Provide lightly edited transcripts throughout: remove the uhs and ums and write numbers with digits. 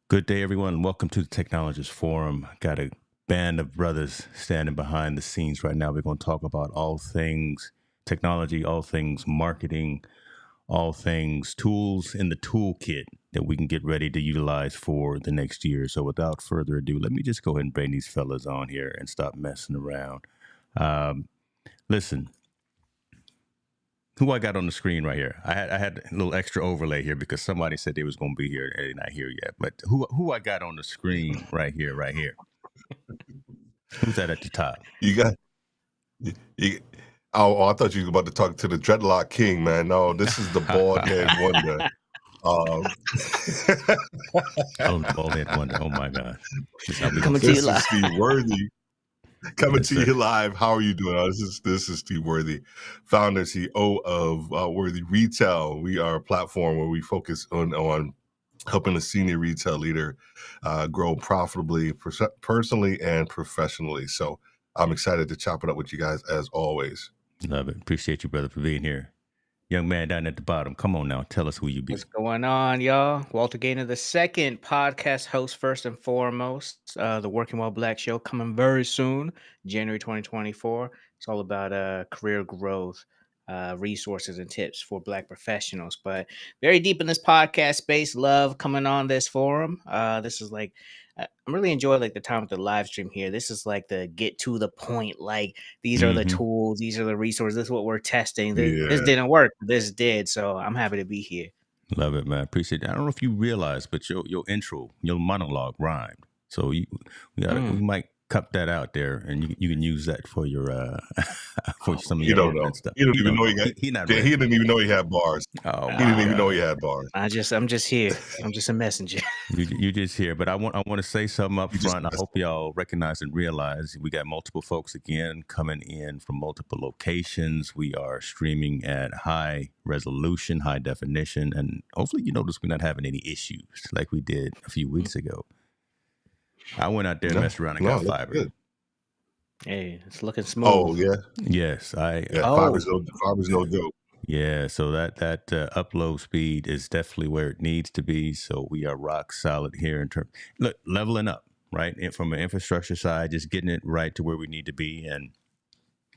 Good day, everyone. Welcome to the Technologist Forum. Got a band of brothers standing behind the scenes right now. We're going to talk about all things technology, all things marketing, all things tools in the toolkit that we can get ready to utilize for the next year. So, without further ado, let me just go ahead and bring these fellas on here and stop messing around. Um, Listen, who I got on the screen right here. I had a little extra overlay here because somebody said they was going to be here and they're not here yet. But who I got on the screen right here, right here. Who's that at the top? You got you, you- I thought you were about to talk to the Dreadlock King, man. No, this is the bald head wonder. Um, Oh, the bald head wonder. Oh my God. This is how we gonna Coming to you this start. is live. Steve Worthy coming Yes, to you sir. live. How are you doing? This is Steve Worthy, founder and CEO of Worthy Retail. We are a platform where we focus on helping a senior retail leader grow profitably, personally and professionally. So I'm excited to chop it up with you guys as always. Love it. Appreciate you, brother, for being here. Young man down at the bottom. Come on now. Tell us who you be. What's going on, y'all? Walter Gaynor II, podcast host first and foremost. The Working While Black show coming very soon, January 2024. It's all about career growth, resources, and tips for Black professionals. But very deep in this podcast space, love coming on this forum. This is like I'm really enjoying like the time with the live stream here. This is like the get to the point. Like these are the Mm-hmm. tools, these are the resources. This is what we're testing. This Yeah. didn't work. This did. So I'm happy to be here. Love it, man. Appreciate it. I don't know if you realize, but your intro, your monologue rhymed. So we might cut that out there, and you can use that for your for some of You your don't know. admin stuff. You don't He even don't know know. he got. He not Yeah, he ready. didn't even know he had bars. Oh He didn't my even know he God. had bars. I'm just here. I'm just a messenger. You just here, but I want to say something up You just front. I hope y'all recognize and realize we got multiple folks again coming in from multiple locations. We are streaming at high resolution, high definition, and hopefully you notice we're not having any issues like we did a few weeks ago. I went out there and no, messed around and no, got that's fiber. good. Hey, it's looking smooth. Oh yeah, Yes, yeah. Oh, Fiber's no joke. yeah. So that upload speed is definitely where it needs to be. So we are rock solid here in terms. Look, leveling up, right? And from an infrastructure side, just getting it right to where we need to be. And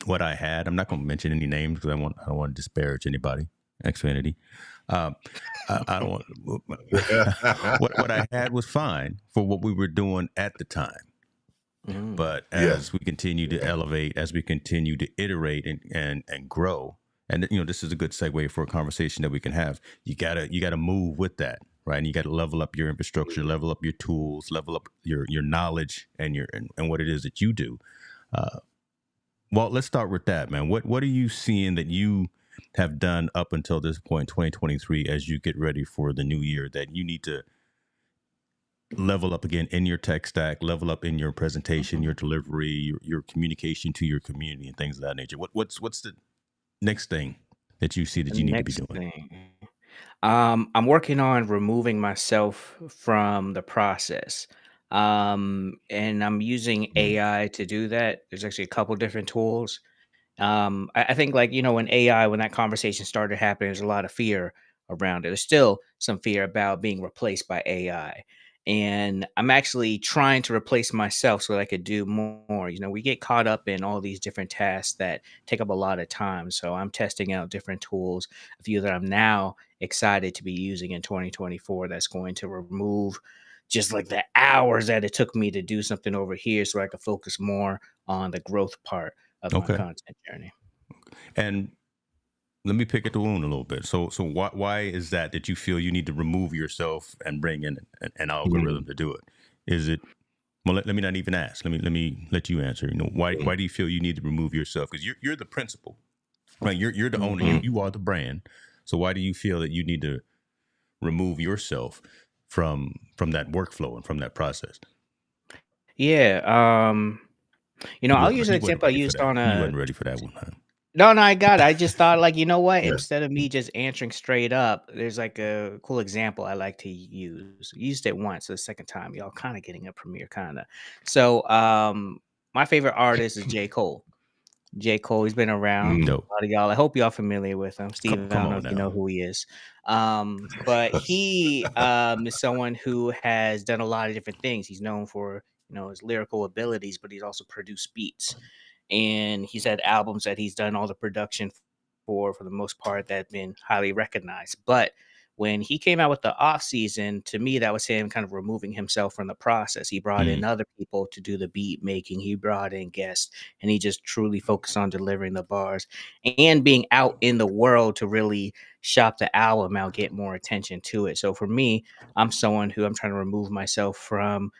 what I had, I'm not going to mention any names because I don't want to disparage anybody. Xfinity. I don't want. What I had was fine for what we were doing at the time. But Yeah. as we continue to elevate, as we continue to iterate and grow, and this is a good segue for a conversation that we can have. You gotta move with that, right? And you gotta level up your infrastructure, level up your tools, level up your knowledge and what it is that you do. Well, let's start with that, man. What are you seeing that you have done up until this point, 2023, as you get ready for the new year that you need to level up again in your tech stack, level up in your presentation, your delivery, your communication to your community, and things of that nature? What's the next thing that you see that the you need to be next doing? thing. I'm working on removing myself from the process. And I'm using AI to do that. There's actually a couple different tools. I think like, when AI, when that conversation started happening, there's a lot of fear around it. There's still some fear about being replaced by AI. And I'm actually trying to replace myself so that I could do more. We get caught up in all these different tasks that take up a lot of time. So I'm testing out different tools, a few that I'm now excited to be using in 2024 that's going to remove just like the hours that it took me to do something over here so I could focus more on the growth part of my Okay, content journey. and let me pick at the wound a little bit. So why is that you feel you need to remove yourself and bring in an algorithm to do it? Is it well? Let me not even ask. Let me let you answer. Why do you feel you need to remove yourself? Because you're the principal, right? You're the owner. You are the brand. So why do you feel that you need to remove yourself from that workflow and from that process? Yeah. I'll use an You wasn't example I ready for used that. on You a. wasn't ready for that one, huh? No, no, I got it. I just thought, like, you know what? Yeah. Instead of me just answering straight up, there's like a cool example I like to use. Used it once, the second time, y'all kind of getting a premiere, kind of. So, my favorite artist is J. Cole. J. Cole, he's been around. Mm, Dope. A lot of y'all, I hope y'all familiar with him. Steve, I Come don't know on if you know now. who he is. But he is someone who has done a lot of different things. He's known for, his lyrical abilities, but he's also produced beats. And he's had albums that he's done all the production for the most part, that have been highly recognized. But when he came out with the off season, to me, that was him kind of removing himself from the process. He brought in Mm, other people to do the beat making. He brought in guests, and he just truly focused on delivering the bars and being out in the world to really shop the album out, get more attention to it. So for me, I'm someone who I'm trying to remove myself from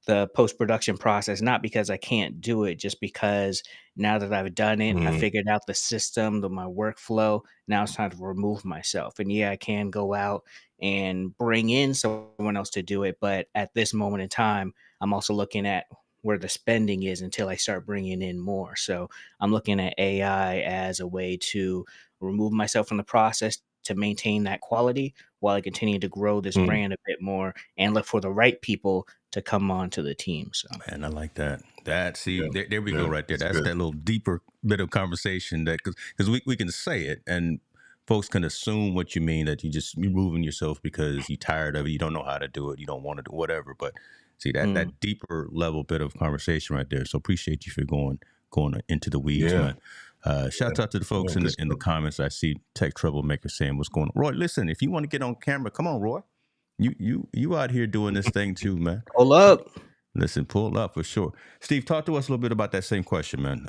the post-production process, not because I can't do it, just because now that I've done it, I mm, figured out the system, my workflow. Now it's time to remove myself. And yeah, I can go out and bring in someone else to do it, but at this moment in time, I'm also looking at where the spending is until I start bringing in more. So I'm looking at AI as a way to remove myself from the process to maintain that quality while I continue to grow this mm. brand a bit more and look for the right people to come on to the team. So man, I like that. See, Yeah, there we go yeah, right there. that's That's good. that little deeper bit of conversation that because we can say it and folks can assume what you mean, that you're moving yourself because you're tired of it, you don't know how to do it, you don't want to do whatever. But see mm, that deeper level bit of conversation right there. So appreciate you for going into the weeds, Yeah, man. Shouts out to the yeah, folks good in the stuff. comments. I see Tech Troublemaker saying what's going on. Roy, listen, if you want to get on camera, come on, Roy. You out here doing this thing too, man. pull up. Listen, pull up for sure. Steve, talk to us a little bit about that same question, man.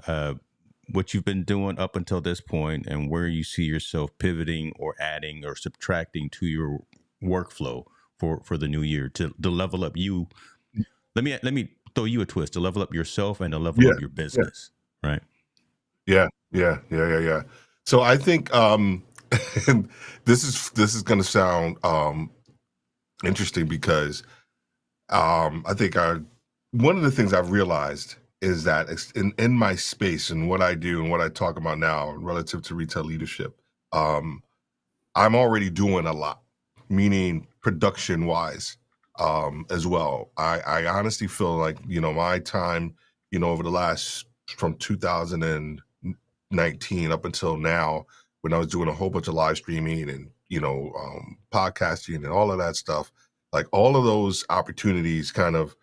What you've been doing up until this point, and where you see yourself pivoting or adding or subtracting to your workflow for the new year to level up you. Let me throw you a twist to level up yourself and to level Yeah, up your yeah, business, right? yeah, yeah, yeah, yeah, yeah. So I think, and this is going to sound interesting because I think one of the things I've realized is that in my space and what I do and what I talk about now relative to retail leadership, um, I'm already doing a lot, meaning production wise, as well. I honestly feel like, my time, over the last from 2019 up until now, when I was doing a whole bunch of live streaming and, podcasting and all of that stuff, like all of those opportunities kind of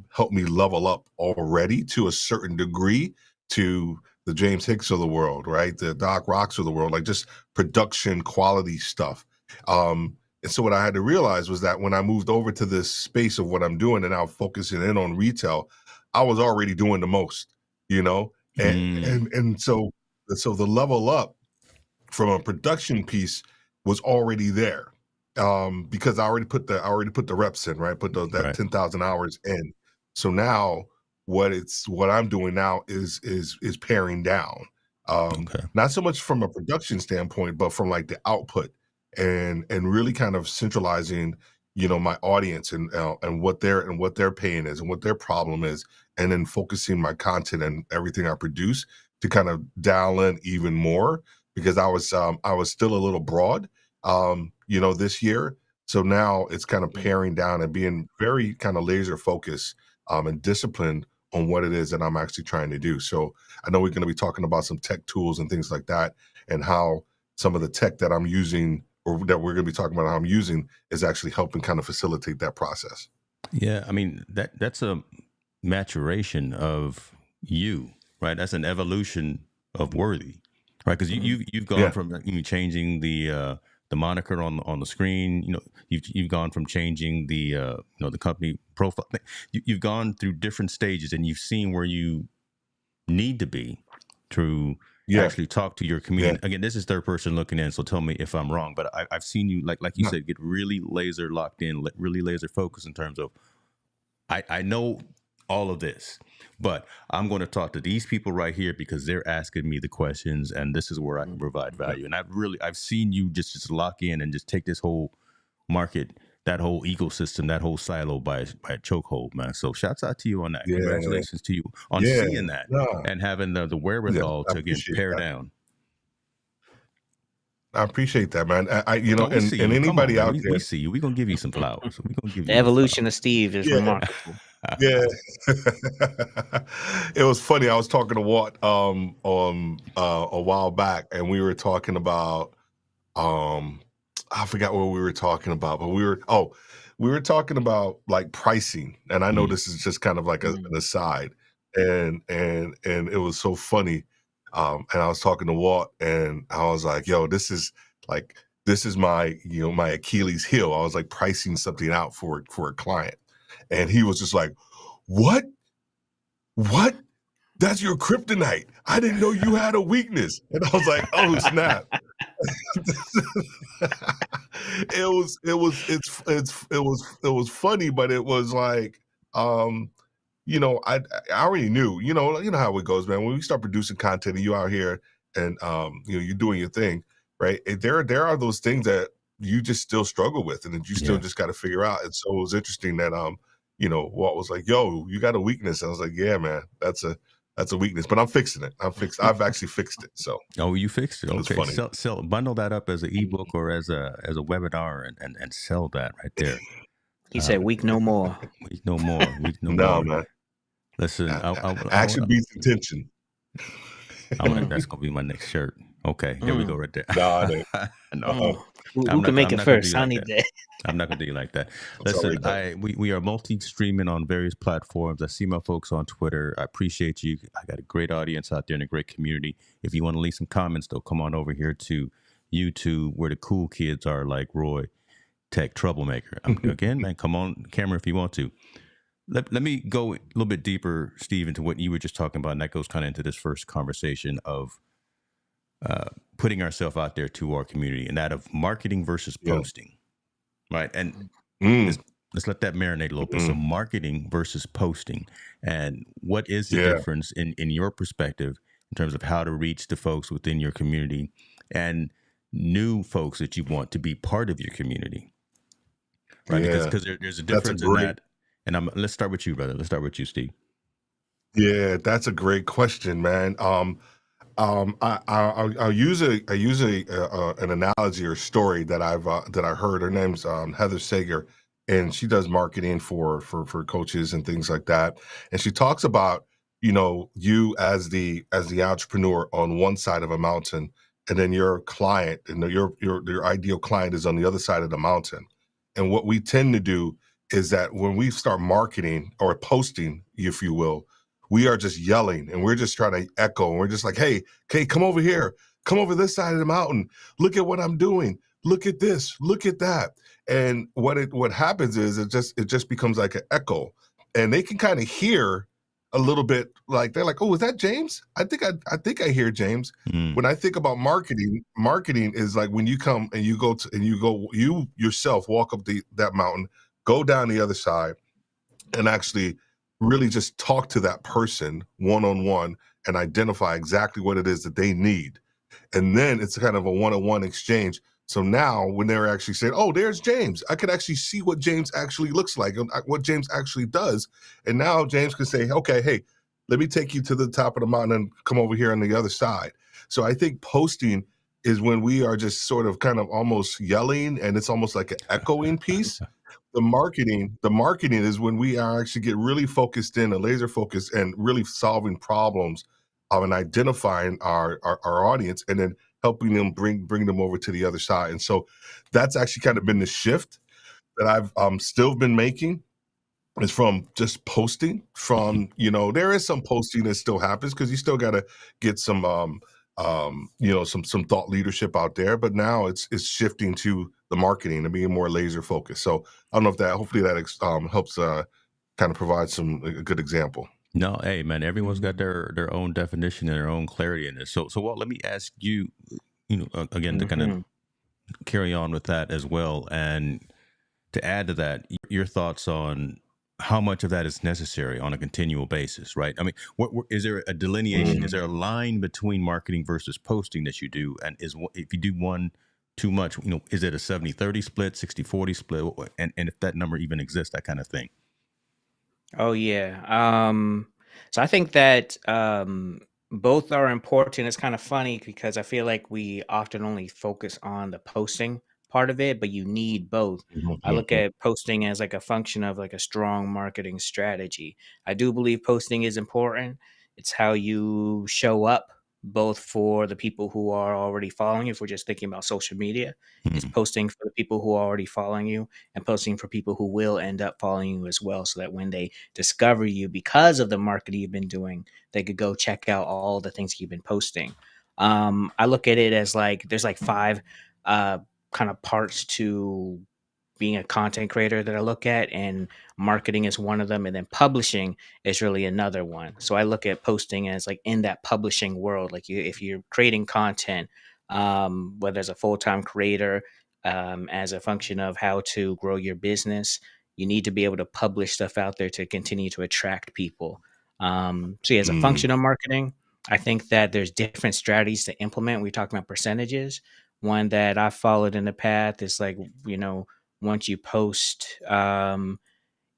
helped me level up already to a certain degree to the James Hicks of the world, right? The Doc Rocks of the world, like just production quality stuff. And so what I had to realize was that when I moved over to this space of what I'm doing and now focusing in on retail, I was already doing the most, you know, and Mm, and so the level up from a production piece was already there, because I already put the reps in, right? Put that right. 10,000 hours in. So now what I'm doing now is paring down, Okay. not so much from a production standpoint, but from like the output and really kind of centralizing, my audience and what their pain is and what their problem is, and then focusing my content and everything I produce to kind of dial in even more because I was still a little broad, this year. So now it's kind of Mm. paring down and being very kind of laser focused, and disciplined on what it is that I'm actually trying to do. So I know we're going to be talking about some tech tools and things like that, and how some of the tech that I'm using or that we're going to be talking about how I'm using is actually helping kind of facilitate that process. Yeah, I mean that's a maturation of you, right? That's an evolution of Worthy, right? Because Mm. you've gone Yeah, from changing the moniker on the screen. You've gone from changing the company profile. You've gone through different stages, and you've seen where you need to be to yeah, actually talk to your yeah. community. Again, this is third person looking in, so tell me if I'm wrong. But I've seen you, like you No, said, get really laser locked in, really laser focused in terms of I know all of this, but I'm going to talk to these people right here because they're asking me the questions, and this is where I can Mm. provide yeah, value. And I've seen you just lock in and just take this whole market, that whole ecosystem, that whole silo by a chokehold, man. So shouts out to you on that. yeah, Congratulations to you on yeah. seeing that No, and having the yeah, wherewithal I to again appreciate pare that. down. I appreciate that, man. Oh, we see And you. Come on, anybody man. out We there, see you. We're gonna give you some flowers. We're gonna give The you those flowers. evolution of Steve is yeah. remarkable. Yeah. It was funny. I was talking to Walt a while back, and we were talking about um I forgot what we were talking about, but we were talking about like pricing. And I know Mm, this is just kind of like Mm. an aside. And it was so funny. And I was talking to Walt, and I was like, yo, this is my, my Achilles heel. I was like pricing something out for a client. And he was just like, what? What? That's your kryptonite. I didn't know you had a weakness. And I was like, oh snap. It was funny, but it was like, um, I already knew, you know how it goes, man. When we start producing content and you out here and you're doing your thing, right? There are those things that you just still struggle with and that you still yeah. just got to figure out. And so it was interesting that Walt was like, yo, you got a weakness. And I was like, yeah, man, that's a weakness, but I'm fixing it. I've actually fixed it. So Oh, you fixed it. it was Okay. funny. Sell bundle that up as an ebook or as a webinar and sell that right there. He said, "Weak no more." Week no more. Week no No, more. man. Listen, Action beats intention. that's gonna be my next shirt. Okay, there we go, Mm. right there. No, it ain't. No, Uh-uh. Who can make I'm it not gonna do first? you I like need that. that. I'm not gonna do you like that. It's Listen, already done. we are multi-streaming on various platforms. I see my folks on Twitter. I appreciate you. I got a great audience out there and a great community. If you want to leave some comments, though, come on over here to YouTube, where the cool kids are, like Roy, Tech Troublemaker. Again, man, come on camera if you want to. Let me go a little bit deeper, Steve, into what you were just talking about, and that goes kind of into this first conversation of putting ourselves out there to our community, and that of marketing versus Yeah. posting, right? And Mm. let's let that marinate a little bit. So, Mm. marketing versus posting, and what is the Yeah. difference in your perspective in terms of how to reach the folks within your community and new folks that you want to be part of your community, right? Yeah. Because there's a That's a difference in great that. And let's start with you, brother. Let's start with you, Steve. Yeah, that's a great question, man. I'll use an analogy or story that I heard. Her name's Heather Sager, and she does marketing for coaches and things like that. And she talks about you as the entrepreneur on one side of a mountain, and then your client and your ideal client is on the other side of the mountain. And what we tend to do is that when we start marketing or posting, if you will, we are just yelling and we're just trying to echo and we're just like, hey, come over here, come over this side of the mountain, look at what I'm doing, look at this, look at that. And what happens is it just becomes like an echo, and they can kind of hear a little bit, like they're like, oh, is that James? I think I hear James. Mm. When I think about marketing is like when you come and you yourself walk up that mountain, go down the other side, and actually really just talk to that person one-on-one and identify exactly what it is that they need. And then it's kind of a one-on-one exchange. So now when they're actually saying, oh, there's James, I could actually see what James actually looks like and what James actually does. And now James can say, okay, hey, let me take you to the top of the mountain and come over here on the other side. So I think posting is when we are just sort of kind of almost yelling, and it's almost like an echoing piece. The marketing is when we are actually get really focused in and laser focused and really solving problems and identifying our audience, and then helping them bring them over to the other side. And so that's actually kind of been the shift that I've still been making, is from just posting. From there is some posting that still happens because you still got to get some some thought leadership out there, but now it's shifting to the marketing and being more laser focused. So I don't know if that, hopefully that helps kind of provide a good example. No, hey man, everyone's got their own definition and their own clarity in this. So Walt, let me ask you, again, to kind of Mhm. carry on with that as well, and to add to that, your thoughts on how much of that is necessary on a continual basis, right? I mean, is there a delineation? Is Mhm. there a line between marketing versus posting that you do? And if you do one too much, is it a 70-30 split, 60-40 split? And if that number even exists, that kind of thing. Oh yeah. So I think that both are important. It's kind of funny because I feel like we often only focus on the posting part of it, but you need both. I look Mhm. at posting as like a function of like a strong marketing strategy. I do believe posting is important. It's how you show up both for the people who are already following you. If we're just thinking about social media, it's Mhm. posting for the people who are already following you and posting for people who will end up following you as well. So that when they discover you because of the marketing you've been doing, they could go check out all the things you've been posting. I look at it as like there's like five uh, kind of parts to being a content creator that I look at, and marketing is one of them, and then publishing is really another one. So I look at posting as like in that publishing world, like if you're creating content, whether as a full time creator, as a function of how to grow your business, you need to be able to publish stuff out there to continue to attract people. So yeah, as a Mm. function of marketing, I think that there's different strategies to implement. We talked about percentages. One that I've followed in the past is like, you know, once you post,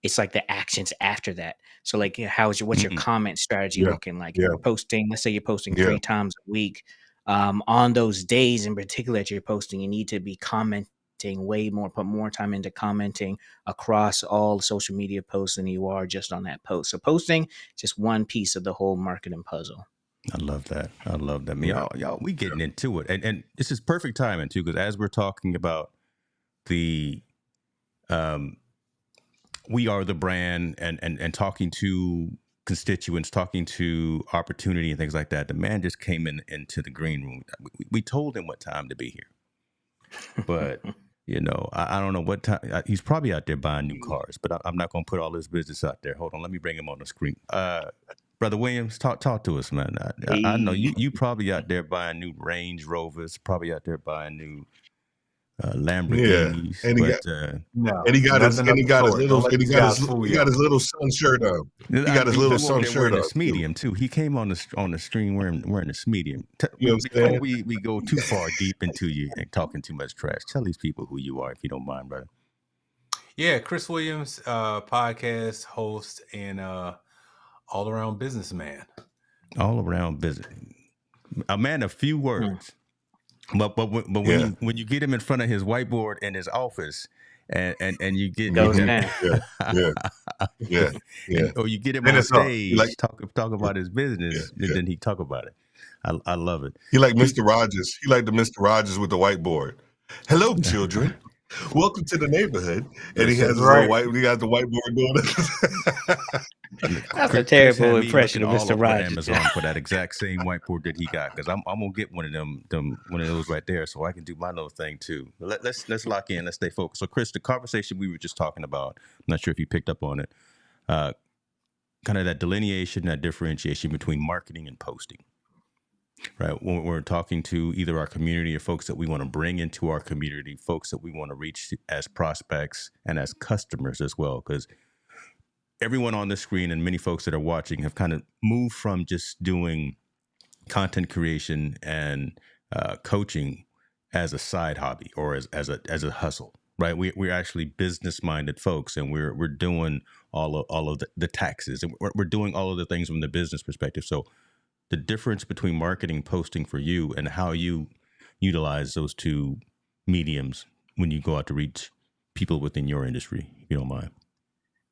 it's like the actions after that. So like, what's your Mhm. comment strategy Yeah. looking like? If Yeah. you're posting, let's say you're posting Yeah. 3 times a week. On those days in particular that you're posting, you need to be commenting way more, put more time into commenting across all social media posts than you are just on that post. So posting just one piece of the whole marketing puzzle. I love that. I love that. I mean, Yeah. y'all, we getting into it, and this is perfect timing too, because as we're talking about the, um, we are the brand, and talking to constituents, talking to opportunity and things like that. The man just came into the green room. We told him what time to be here, but I don't know what time. He's probably out there buying new cars, but I'm not going to put all his business out there. Hold on, let me bring him on the screen. Brother Williams, talk to us, man. I know Hey, you probably out there buying new Range Rovers, probably out there buying new Yeah. Lamborghinis, And he got but and No, he got his nothing of the sort. Don't let these guys fool he got y'all. his little sun shirt on. He got his little you over sun there shirt wearing on this too. medium too. He came on the stream wearing this medium. You know what I'm Before saying? we go too far deep into you and talking too much trash, tell these people who you are if you don't mind, brother. Yeah, Chris Williams, podcast host and all around businessman. All around visit, a man of few words. But when Yeah. you get him in front of his whiteboard in his office, and you get goes Mhm. in. Yeah. Yeah. Yeah. Yeah. or you get him Then on it's up. He like stage talk about his yeah. business, and Yeah. then he talk about it. I love it. He like He Mr. Rogers. He like the Mr. Rogers with the whiteboard. Hello, children. Welcome to the neighborhood. And he has That's his little right. he got the whiteboard going. That's a Chris had terrible me impression looking of all Mr. over Rogers. Amazon for that exact same whiteboard that he got, because I'm gonna get one of them one of those right there so I can do my little thing too. Let's lock in. Let's stay focused. So, Chris, the conversation we were just talking about, I'm not sure if you picked up on it. Uh, Kind of that delineation, that differentiation between marketing and posting. Right. When we're talking to either our community or folks that we want to bring into our community, folks that we want to reach as prospects and as customers as well, because everyone on the screen and many folks that are watching have kind of moved from just doing content creation and coaching as a side hobby or as a hustle. Right, we're actually business minded folks, and we're doing all of the taxes, and we're doing all of the things from the business perspective. So the difference between marketing and posting for you, and how you utilize those two mediums when you go out to reach people within your industry, if you don't mind.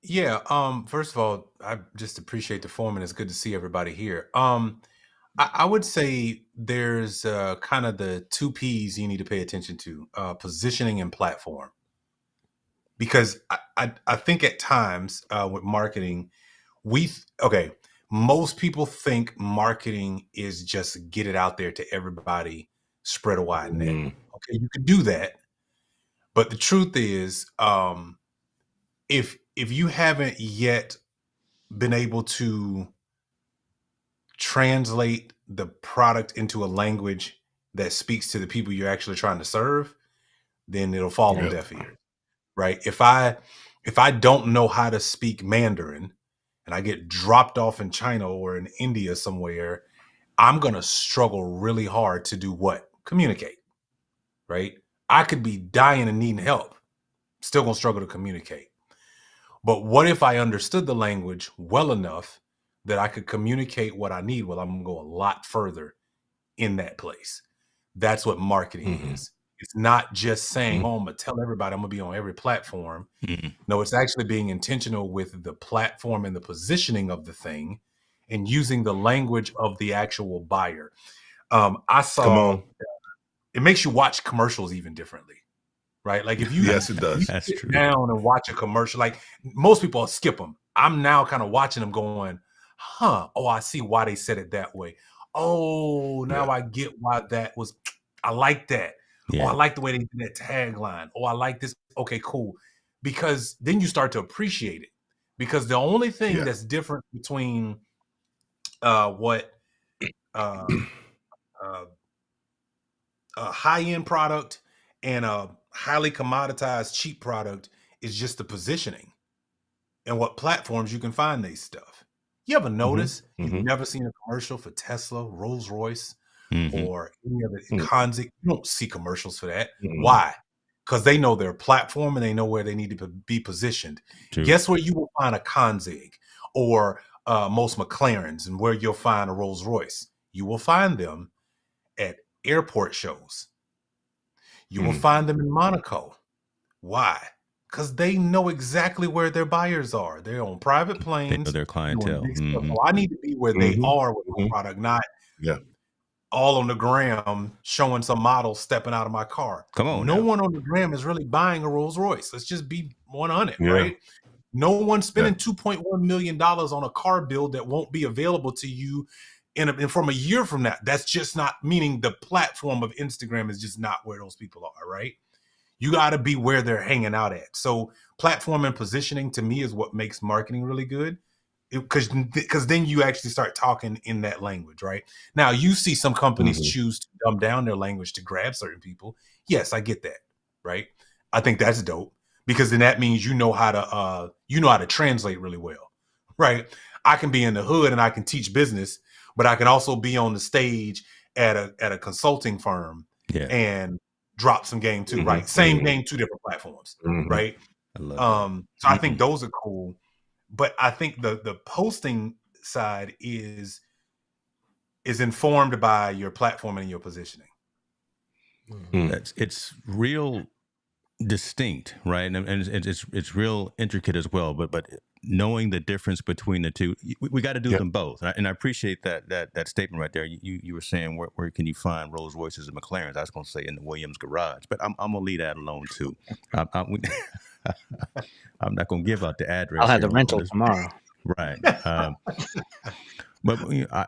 Yeah. First of all, I just appreciate the forum, and it's good to see everybody here. I would say there's kind of the two P's you need to pay attention to: positioning and platform. Because I think at times with marketing, most people think marketing is just get it out there to everybody, spread a wide net. Mhm. Okay, you could do that, but the truth is, if you haven't yet been able to translate the product into a language that speaks to the people you're actually trying to serve, then it'll fall on Yeah. deaf ears. Right? If I don't know how to speak Mandarin and I get dropped off in China or in India somewhere, I'm going to struggle really hard to do what? Communicate. Right? I could be dying and needing help. Still going to struggle to communicate. But what if I understood the language well enough that I could communicate what I need? Well, I'm going to go a lot further in that place. That's what marketing Mhm. is. It's not just saying, "Oh, I'm gonna tell everybody I'm gonna be on every platform." Mhm. No, it's actually being intentional with the platform and the positioning of the thing, and using the language of the actual buyer. I Come saw on. it makes you watch commercials even differently, right? Like if you Yes, it does. That's sit true. down and watch a commercial, like most people skip them. I'm now kind of watching them going, huh, oh, I see why they said it that way. Oh, now Yeah. I get why that was, I like that. Oh, I Yeah. like the way they did that tagline. Oh, I like this. Okay, cool. Because then you start to appreciate it. Because the only thing Yeah. that's different between what uh, uh, a high-end product and a highly commoditized cheap product is just the positioning and what platforms you can find these stuff. You ever notice you've Mhm. never seen a commercial for Tesla, Rolls-Royce, hmm or any other Mm. Konzik? You don't see commercials for that. Mm. Why? Because they know their platform and they know where they need to be positioned. True. Guess where you will find a Konzik or most McLarens, and where you'll find a Rolls-Royce? You will find them at airport shows. You will Mm. find them in Monaco. Why? Because they know exactly where their buyers are. They're on private They know planes their doing clientele. big stuff. Hmm So I need to be where they Mhm. are with my Mhm. product, not Yeah. all on the gram showing some model stepping out of my car. Come on No now. one on the gram is really buying a Rolls Royce. Let's just be 100, Yeah. right? No one's Yeah. spending $2.1 million on a car build that won't be available to you from a year from now. That's just not, meaning the platform of Instagram is just not where those people are, right? You got to be where they're hanging out at. So platform and positioning to me is what makes marketing really good, because then you actually start talking in that language, right? Now you see some companies Mhm. choose to dumb down their language to grab certain people. Yes, I get that, right? I think that's dope, because then that means you know how to translate really well, right? I can be in the hood and I can teach business, but I can also be on the stage at a consulting firm Yeah. and drop some game too, Mhm. right? Same Mhm. game, two different platforms, Mhm. right? I love that. So I think those are cool, but I think the posting side is informed by your platform and your positioning. Mm. It's real distinct, right? And it's real intricate as well. But knowing the difference between the two, we got to do Yeah. them both. And I appreciate that statement right there. You were saying where can you find Rolls Royces and McLarens? I was going to say in the Williams garage, but I'm gonna leave that alone too. I'm not going to give out the I'll address have here the on rental this. tomorrow. Right. But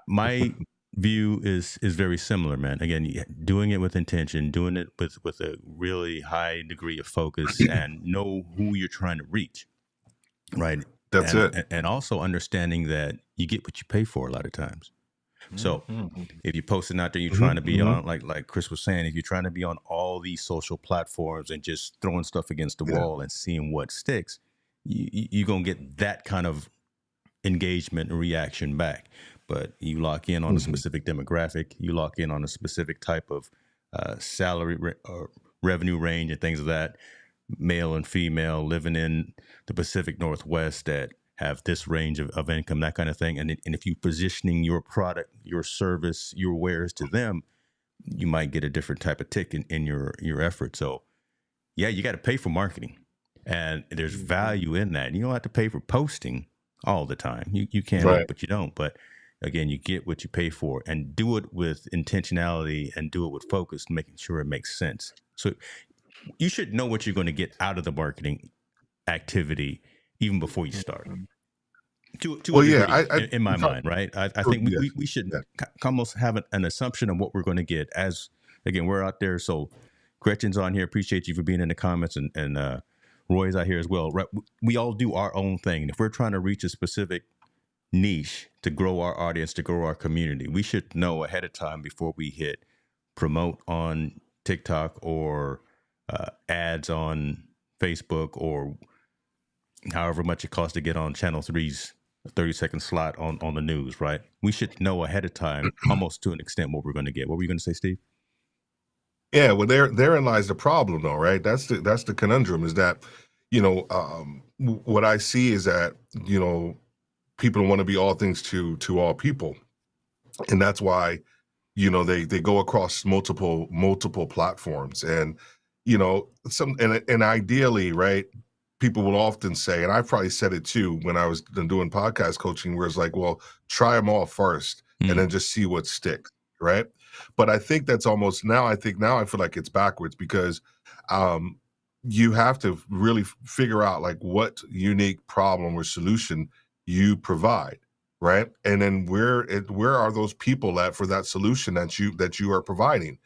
my view is very similar, man. Again, doing it with intention, doing it with a really high degree of focus, and know who you're trying to reach, right? That's And it. and also understanding that you get what you pay for a lot of times. So Mhm. if you're posting out there, you're trying Mhm. to be Mhm. on, like Chris was saying, if you're trying to be on all these social platforms and just throwing stuff against the Yeah. wall and seeing what sticks, you're gonna get that kind of engagement and reaction back. But you lock in on a Mhm. specific demographic, you lock in on a specific type of salary or revenue range and things of that, male and female living in the Pacific Northwest that have this range of income, that kind of thing. And if you positioning your product, your service, your wares to them, you might get a different type of tick in your effort. So yeah, you got to pay for marketing, and there's value in that. You don't have to pay for posting all the time. You can Right. help, but you don't. But again, you get what you pay for, and do it with intentionality and do it with focus, making sure it makes sense. So you should know what you're going to get out of the marketing activity even before you start. To a Well, yeah. degree, I in my mind, right? I oh, think yes. we should Yeah. almost have an assumption of what we're going to get. As again, we're out there. So Gretchen's on here. Appreciate you for being in the comments, and Roy's out here as well. Right? We all do our own thing. And if we're trying to reach a specific niche to grow our audience, to grow our community, we should know ahead of time before we hit promote on TikTok or ads on Facebook or however much it costs to get on Channel 3's 30-second slot on the news, right? We should know ahead of time, almost to an extent, what we're going to get. What were you going to say, Steve? Yeah. Well, therein lies the problem, though, right? That's the conundrum. Is that what I see is that people want to be all things to all people, and that's why they go across multiple platforms, and and ideally, right, people will often say, and I probably said it too when I was doing podcast coaching, where it's like, well, try them all first and then just see what sticks, right? But I think that's almost now I feel like it's backwards, because you have to really figure out like what unique problem or solution you provide, right? And then where are those people at for that solution that you are providing?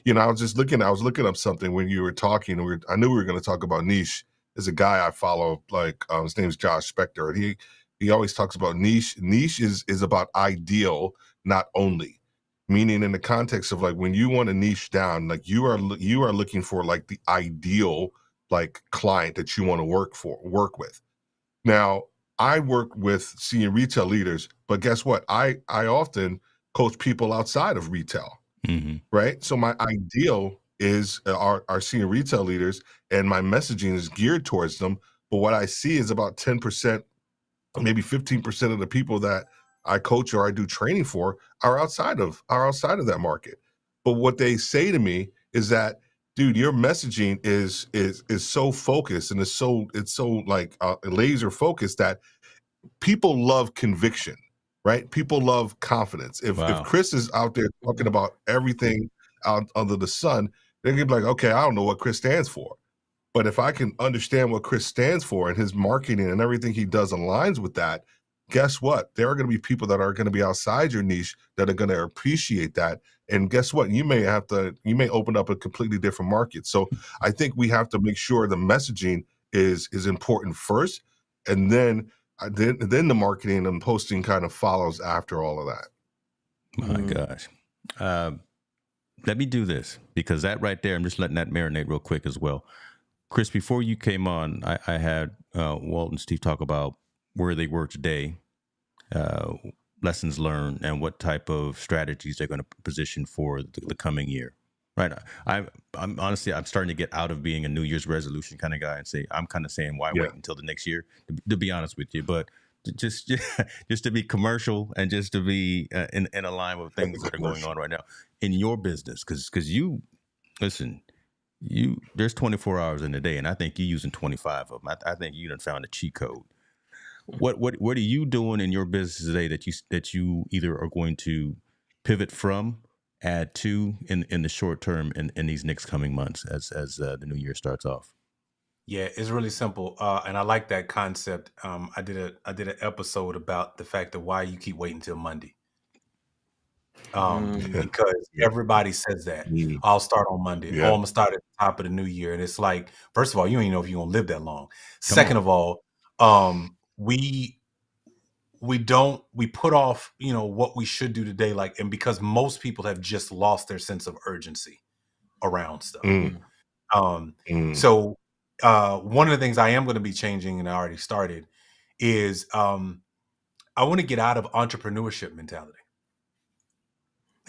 I was looking up something when you were talking, and I knew we were going to talk about niche. There's a guy I follow, like his name's Josh Spector, and he always talks about niche. Niche is about ideal, not only. Meaning in the context of like when you want to niche down, like you are looking for like the ideal like client that you want to work with. Now, I work with senior retail leaders, but guess what? I often coach people outside of retail, right? So my ideal is our senior retail leaders, and my messaging is geared towards them. But what I see is about 10%, maybe 15% of the people that I coach or I do training for are outside of that market. But what they say to me is that, dude, your messaging is so focused, and it's so like laser focused, that people love conviction, right? People love confidence. If Chris is out there talking about everything out under the sun, they're gonna be like, okay, I don't know what Chris stands for. But if I can understand what Chris stands for, and his marketing and everything he does aligns with that, guess what? There are going to be people that are going to be outside your niche that are going to appreciate that. And guess what? You may open up a completely different market. So I think we have to make sure the messaging is important first, and then the marketing and posting kind of follows after all of that. My gosh. Let me do this, because that right there, I'm just letting that marinate real quick as well. Chris, before you came on, I had Walt and Steve talk about where they were today, lessons learned, and what type of strategies they're going to position for the coming year. Right. I'm honestly, I'm starting to get out of being a New Year's resolution kind of guy, and I'm kind of saying, why wait until the next year, to be honest with you? But just to be commercial, and just to be in line with things that are going on right now in your business, because you listen. There's 24 hours in a day, and I think you're using 25 of them. I think you done found a cheat code. What are you doing in your business today that you either are going to pivot from, add to in the short term, in these next coming months as the new year starts off? Yeah, it's really simple, and I like that concept. I did an episode about the fact that why you keep waiting till Monday. Because everybody says that. I'll start on Monday. Oh, I'm gonna start at the top of the new year. And it's like, first of all, you don't even know if you're gonna live that long. Second of all, we put off, what we should do today, and because most people have just lost their sense of urgency around stuff. So one of the things I am going to be changing, and I already started, is I want to get out of entrepreneurship mentality.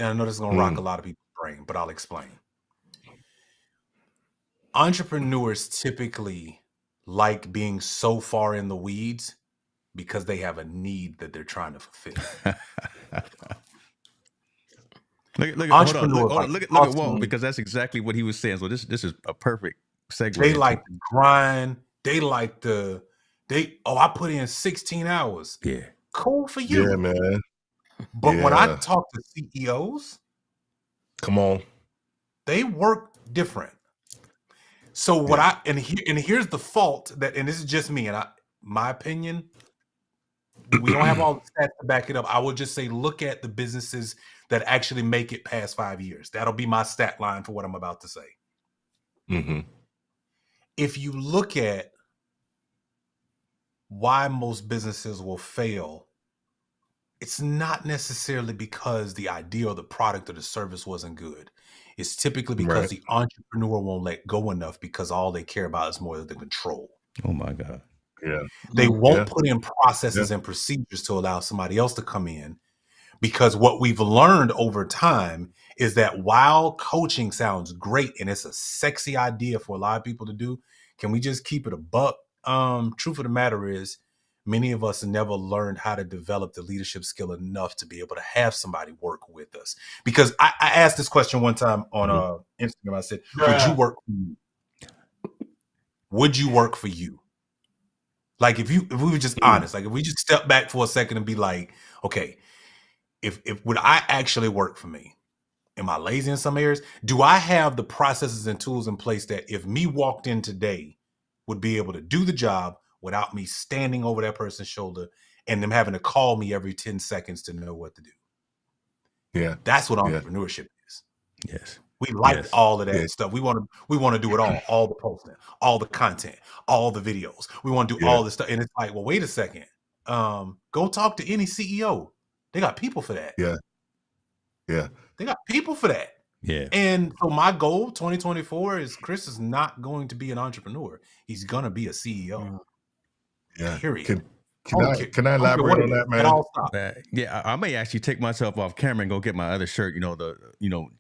And I know this is going to rock a lot of people's brain, but I'll explain. Entrepreneurs typically like being so far in the weeds because they have a need that they're trying to fulfill. Look at Walt, because that's exactly what he was saying. So this is a perfect segue. They like to grind. They like I put in 16 hours. Yeah. Cool for you. Yeah, man. But when I talk to CEOs, come on, they work different. So here's the fault and this is just me, and my opinion, we don't have all the stats to back it up. I will just say, look at the businesses that actually make it past 5 years. That'll be my stat line for what I'm about to say. If you look at why most businesses will fail, it's not necessarily because the idea or the product or the service wasn't good. It's typically because the entrepreneur won't let go enough, because all they care about is more than the control. Oh my God. Yeah. They won't put in processes and procedures to allow somebody else to come in, because what we've learned over time is that while coaching sounds great and it's a sexy idea for a lot of people to do, can we just keep it a buck? Truth of the matter is, many of us never learned how to develop the leadership skill enough to be able to have somebody work with us. Because I asked this question one time on Instagram. I said, would you work for you? Would you work for you? Like if we were just honest, like if we just step back for a second and be like, okay, if would I actually work for me? Am I lazy in some areas? Do I have the processes and tools in place that if me walked in today would be able to do the job without me standing over that person's shoulder and them having to call me every 10 seconds to know what to do? Yeah. That's what entrepreneurship is. Yes. We like all of that stuff. We want to do it all the posting, all the content, all the videos. We want to do all this stuff. And it's like, well, wait a second. Go talk to any CEO. They got people for that. Yeah. Yeah. They got people for that. Yeah. And so my goal 2024 is Chris is not going to be an entrepreneur. He's going to be a CEO. Yeah. Period. Can I elaborate on that, man? Yeah, I may actually take myself off camera and go get my other shirt.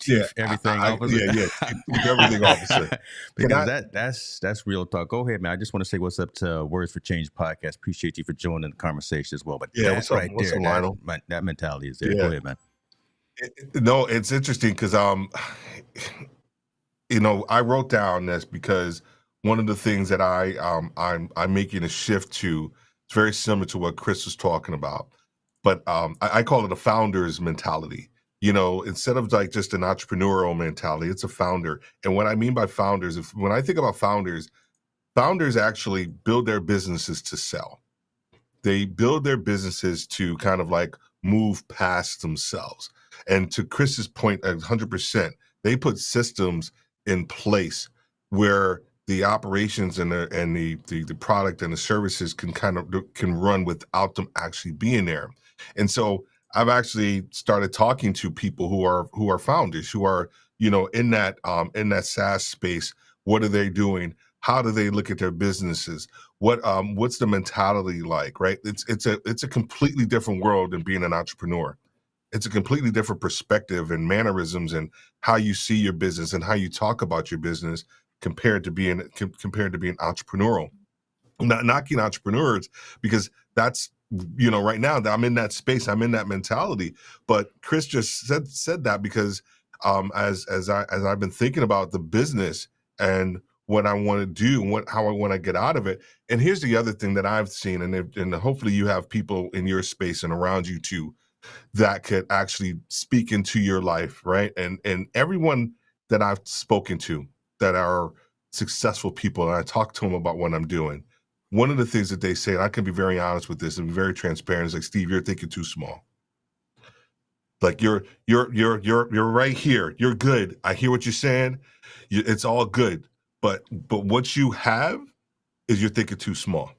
Chief everything officer. Chief everything officer. Because that's real talk. Go ahead, man. I just want to say what's up to Words for Change podcast. Appreciate you for joining the conversation as well. But what's up, Lionel? That mentality is there. Go ahead, man. No, it's interesting because I wrote down this because one of the things that I'm making a shift to. It's very similar to what Chris was talking about, but I call it a founder's mentality. Instead of like just an entrepreneurial mentality, it's a founder. And what I mean by founders, when I think about founders actually build their businesses to sell. They build their businesses to kind of like move past themselves. And to Chris's point, 100%, they put systems in place where the operations and the product and the services can run without them actually being there. And so I've actually started talking to people who are founders, who are, in that SaaS space. What are they doing? How do they look at their businesses? What's the mentality like, right? It's a completely different world than being an entrepreneur. It's a completely different perspective and mannerisms and how you see your business and how you talk about your business compared to being entrepreneurial. I'm not knocking entrepreneurs because that's, right now that I'm in that space, I'm in that mentality. But Chris just said that because as I've been thinking about the business and what I want to do, how I want to get out of it. And here's the other thing that I've seen, and hopefully you have people in your space and around you too that could actually speak into your life, right? And everyone that I've spoken to that are successful people, and I talk to them about what I'm doing, one of the things that they say, and I can be very honest with this and be very transparent, is like, Steve, you're thinking too small. Like you're right here. You're good. I hear what you're saying. It's all good. But what you have is you're thinking too small.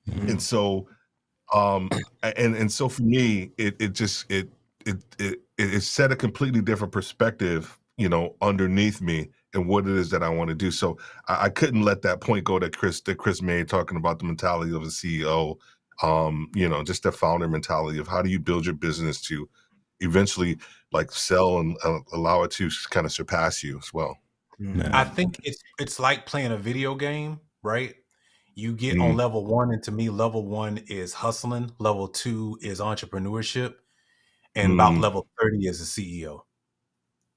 Mm-hmm. And so and so for me, it set a completely different perspective, underneath me and what it is that I want to do. So I couldn't let that point go that Chris made, talking about the mentality of a CEO, just the founder mentality of how do you build your business to eventually like sell and allow it to kind of surpass you as well. I think it's like playing a video game, right? You get on level 1, and to me, level 1 is hustling. Level 2 is entrepreneurship, and about level 30 is a CEO.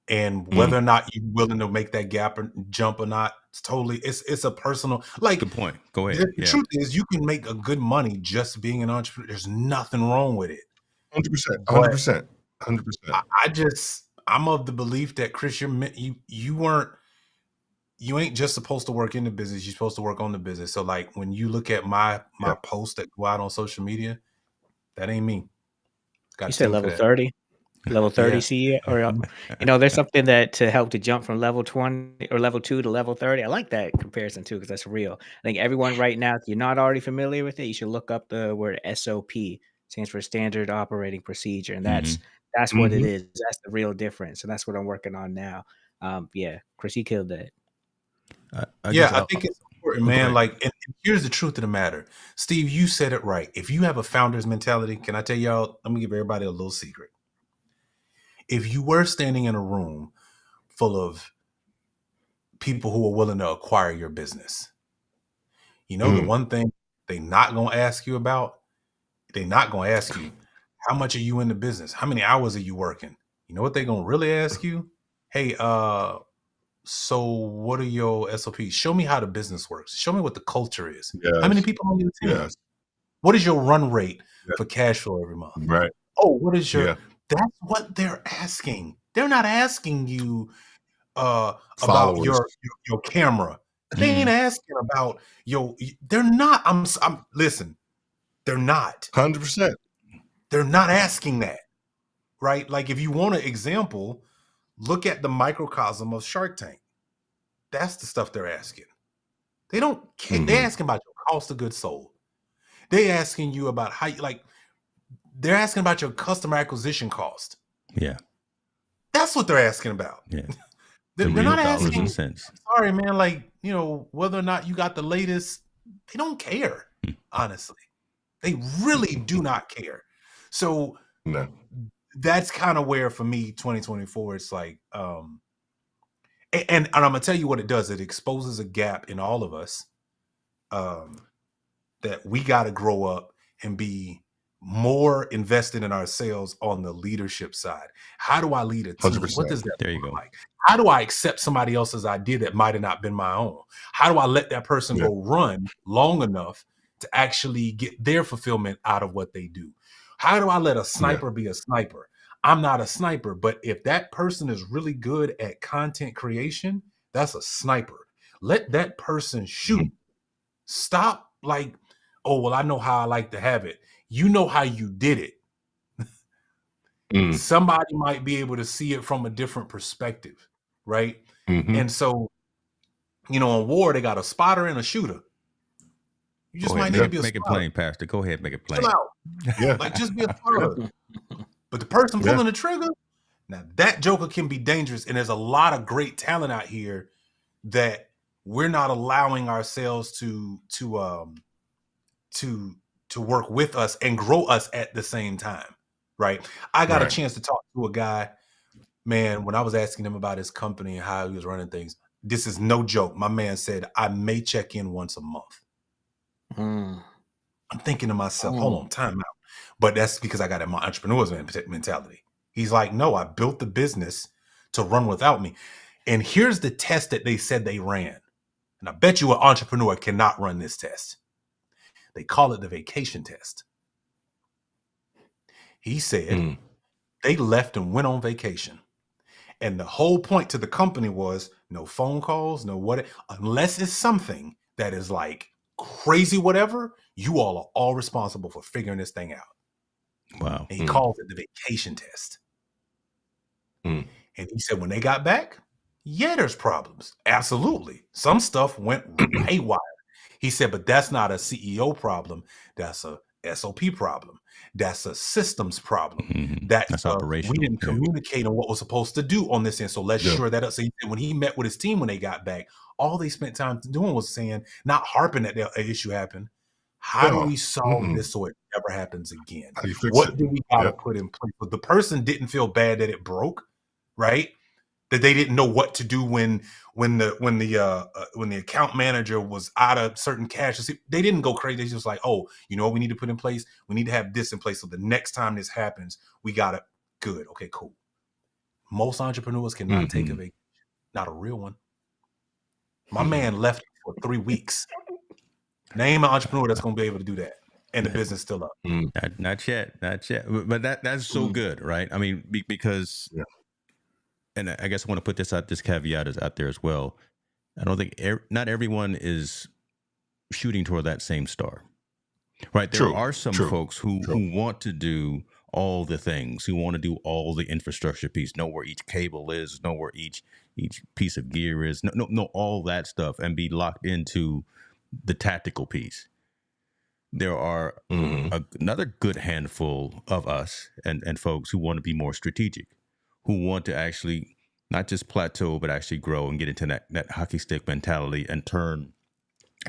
And whether or not you're willing to make that gap or jump or not, it's a personal. Like, good point. Go ahead. The truth is, you can make a good money just being an entrepreneur. There's nothing wrong with it. 100%. I'm of the belief that Chris, you ain't just supposed to work in the business. You're supposed to work on the business. So like when you look at my posts that go out on social media, that ain't me. You said level 30? Level 30 CEO? Or, there's something that to help to jump from level 20 or level 2 to level 30. I like that comparison too, because that's real. I think everyone right now, if you're not already familiar with it, you should look up the word SOP. Stands for Standard Operating Procedure. And that's what it is. That's the real difference. And that's what I'm working on now. Chris, you killed that. I think it's important, man. Like, and here's the truth of the matter. Steve, you said it right. If you have a founder's mentality, can I tell y'all, let me give everybody a little secret. If you were standing in a room full of people who are willing to acquire your business, the one thing they not going to ask you about They're not going to ask you, how much are you in the business? How many hours are you working? You know what they're going to really ask you? Hey, so what are your SOPs? Show me how the business works. Show me what the culture is. How many Yes. people on your team? Yes. What is your run rate Yeah. for cash flow every month? Right. Oh, what is your? Yeah. That's what they're asking. They're not asking you about Followers. your camera. They ain't asking about your. They're not. I'm listen. They're not. 100%. They're not asking that, right? Like if you want an example, look at the microcosm of Shark Tank. That's the stuff they're asking. They don't care. They're asking about your cost of goods sold. They're asking you about how you like. They're asking about your customer acquisition cost. Yeah. That's what they're asking about. Yeah. They're The real not dollars asking. and cents. Sorry, man. Like, you know, whether or not you got the latest, they don't care. Honestly, they really do not care. So No. that's kind of where, for me, 2024, it's like, and I'm gonna tell you what it does. It exposes a gap in all of us, that we got to grow up and be more invested in ourselves on the leadership side. How do I lead a team? 100%. What does that There you look go. like? How do I accept somebody else's idea that might have not been my own? How do I let that person Yeah. go run long enough to actually get their fulfillment out of what they do? How do I let a sniper be a sniper? I'm not a sniper, but if that person is really good at content creation, that's a sniper. Let that person shoot. Stop like, oh, well, I know how I like to have it. You know how you did it. Somebody might be able to see it from a different perspective, right? And so, you know, in war, they got a spotter and a shooter. You just might need to be a make it spotter. plain, Pastor. Go ahead, make it plain. Chill out. Yeah. Like, just be a spotter. But the person pulling the trigger, now that joker can be dangerous. And there's a lot of great talent out here that we're not allowing ourselves to work with us and grow us at the same time, right? I got a chance to talk to a guy, man, when I was asking him about his company and how he was running things. This is no joke. My man said, I may check in once a month. I'm thinking to myself, hold on, time out. But that's because I got my entrepreneur's mentality. He's like, no, I built the business to run without me. And here's the test that they said they ran. And I bet you an entrepreneur cannot run this test. They call it the vacation test. He said they left and went on vacation. And the whole point to the company was no phone calls, no what, unless it's something that is like crazy, whatever, you all are all responsible for figuring this thing out. Wow. And he calls it the vacation test. And he said when they got back, yeah, there's problems. Absolutely. Some stuff went haywire. He said, but that's not a CEO problem. That's a SOP problem. That's a systems problem. That's operational. We didn't communicate on what was supposed to do on this end. So let's shore that up. So he said when he met with his team when they got back, all they spent time doing was saying, not harping that the issue happened. How do we solve this so it never happens again? What do we got to put in place? But the person didn't feel bad that it broke, right? That they didn't know what to do when the account manager was out of certain cash. They didn't go crazy. They just like, oh, you know what we need to put in place? We need to have this in place. So the next time this happens, we got it. Good. Okay, cool. Most entrepreneurs cannot take a vacation. Not a real one. My man left for 3 weeks. Name an entrepreneur that's going to be able to do that. And the business still up. Not yet. But that's so good, right? I mean, because... And I guess I want to put this caveat is out there as well. I don't think not everyone is shooting toward that same star, right? There are some folks who want to do all the things, who want to do all the infrastructure piece, know where each cable is, know where each piece of gear is, know all that stuff, and be locked into the tactical piece. There are another good handful of us and folks who want to be more strategic, who want to actually not just plateau, but actually grow and get into that hockey stick mentality and turn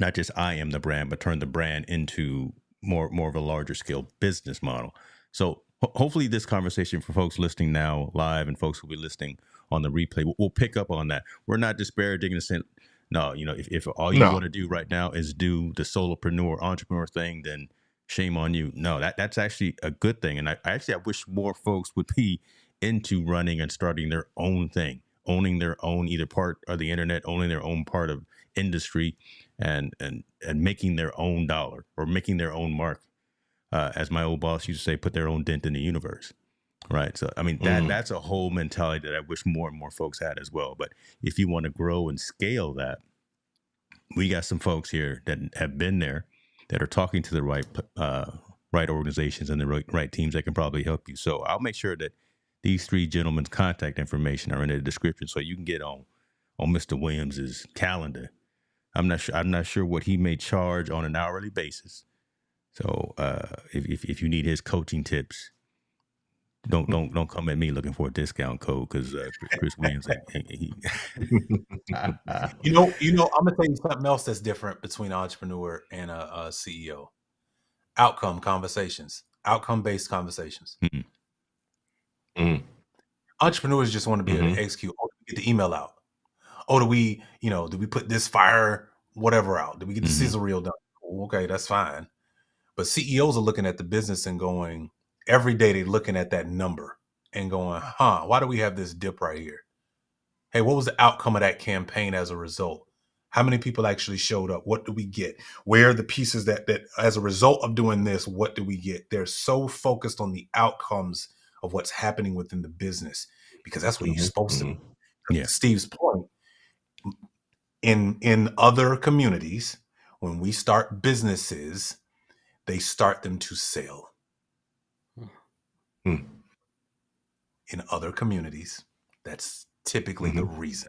not just I am the brand, but turn the brand into more of a larger scale business model. So hopefully this conversation for folks listening now live and folks who will be listening on the replay, we'll pick up on that. We're not disparaging and saying, no, you know, if all you want to do right now is do the solopreneur, entrepreneur thing, then shame on you. No, that's actually a good thing. And I wish more folks would be into running and starting their own thing, owning their own either part of the internet, owning their own part of industry, and making their own dollar or making their own mark. As my old boss used to say, put their own dent in the universe. Right. So, I mean, that's a whole mentality that I wish more and more folks had as well. But if you want to grow and scale that, we got some folks here that have been there, that are talking to the right organizations and the right teams that can probably help you. So I'll make sure that these three gentlemen's contact information are in the description, so you can get on Mr. Williams's calendar. I'm not sure what he may charge on an hourly basis. So if you need his coaching tips, don't come at me looking for a discount code, because Chris Williams, you know, I'm gonna tell you something else that's different between an entrepreneur and a CEO. Outcome-based conversations. Entrepreneurs just want to be able to execute. Oh, get the email out. Oh, do we put this fire whatever out? Did we get the sizzle reel done? Okay, that's fine. But CEOs are looking at the business and going, every day they're looking at that number and going, why do we have this dip right here? Hey, what was the outcome of that campaign as a result? How many people actually showed up? What do we get? Where are the pieces that as a result of doing this, what do we get? They're so focused on the outcomes of what's happening within the business, because that's what you're supposed to do. Yeah. Steve's point, in other communities, when we start businesses, they start them to sell. In other communities, that's typically the reason.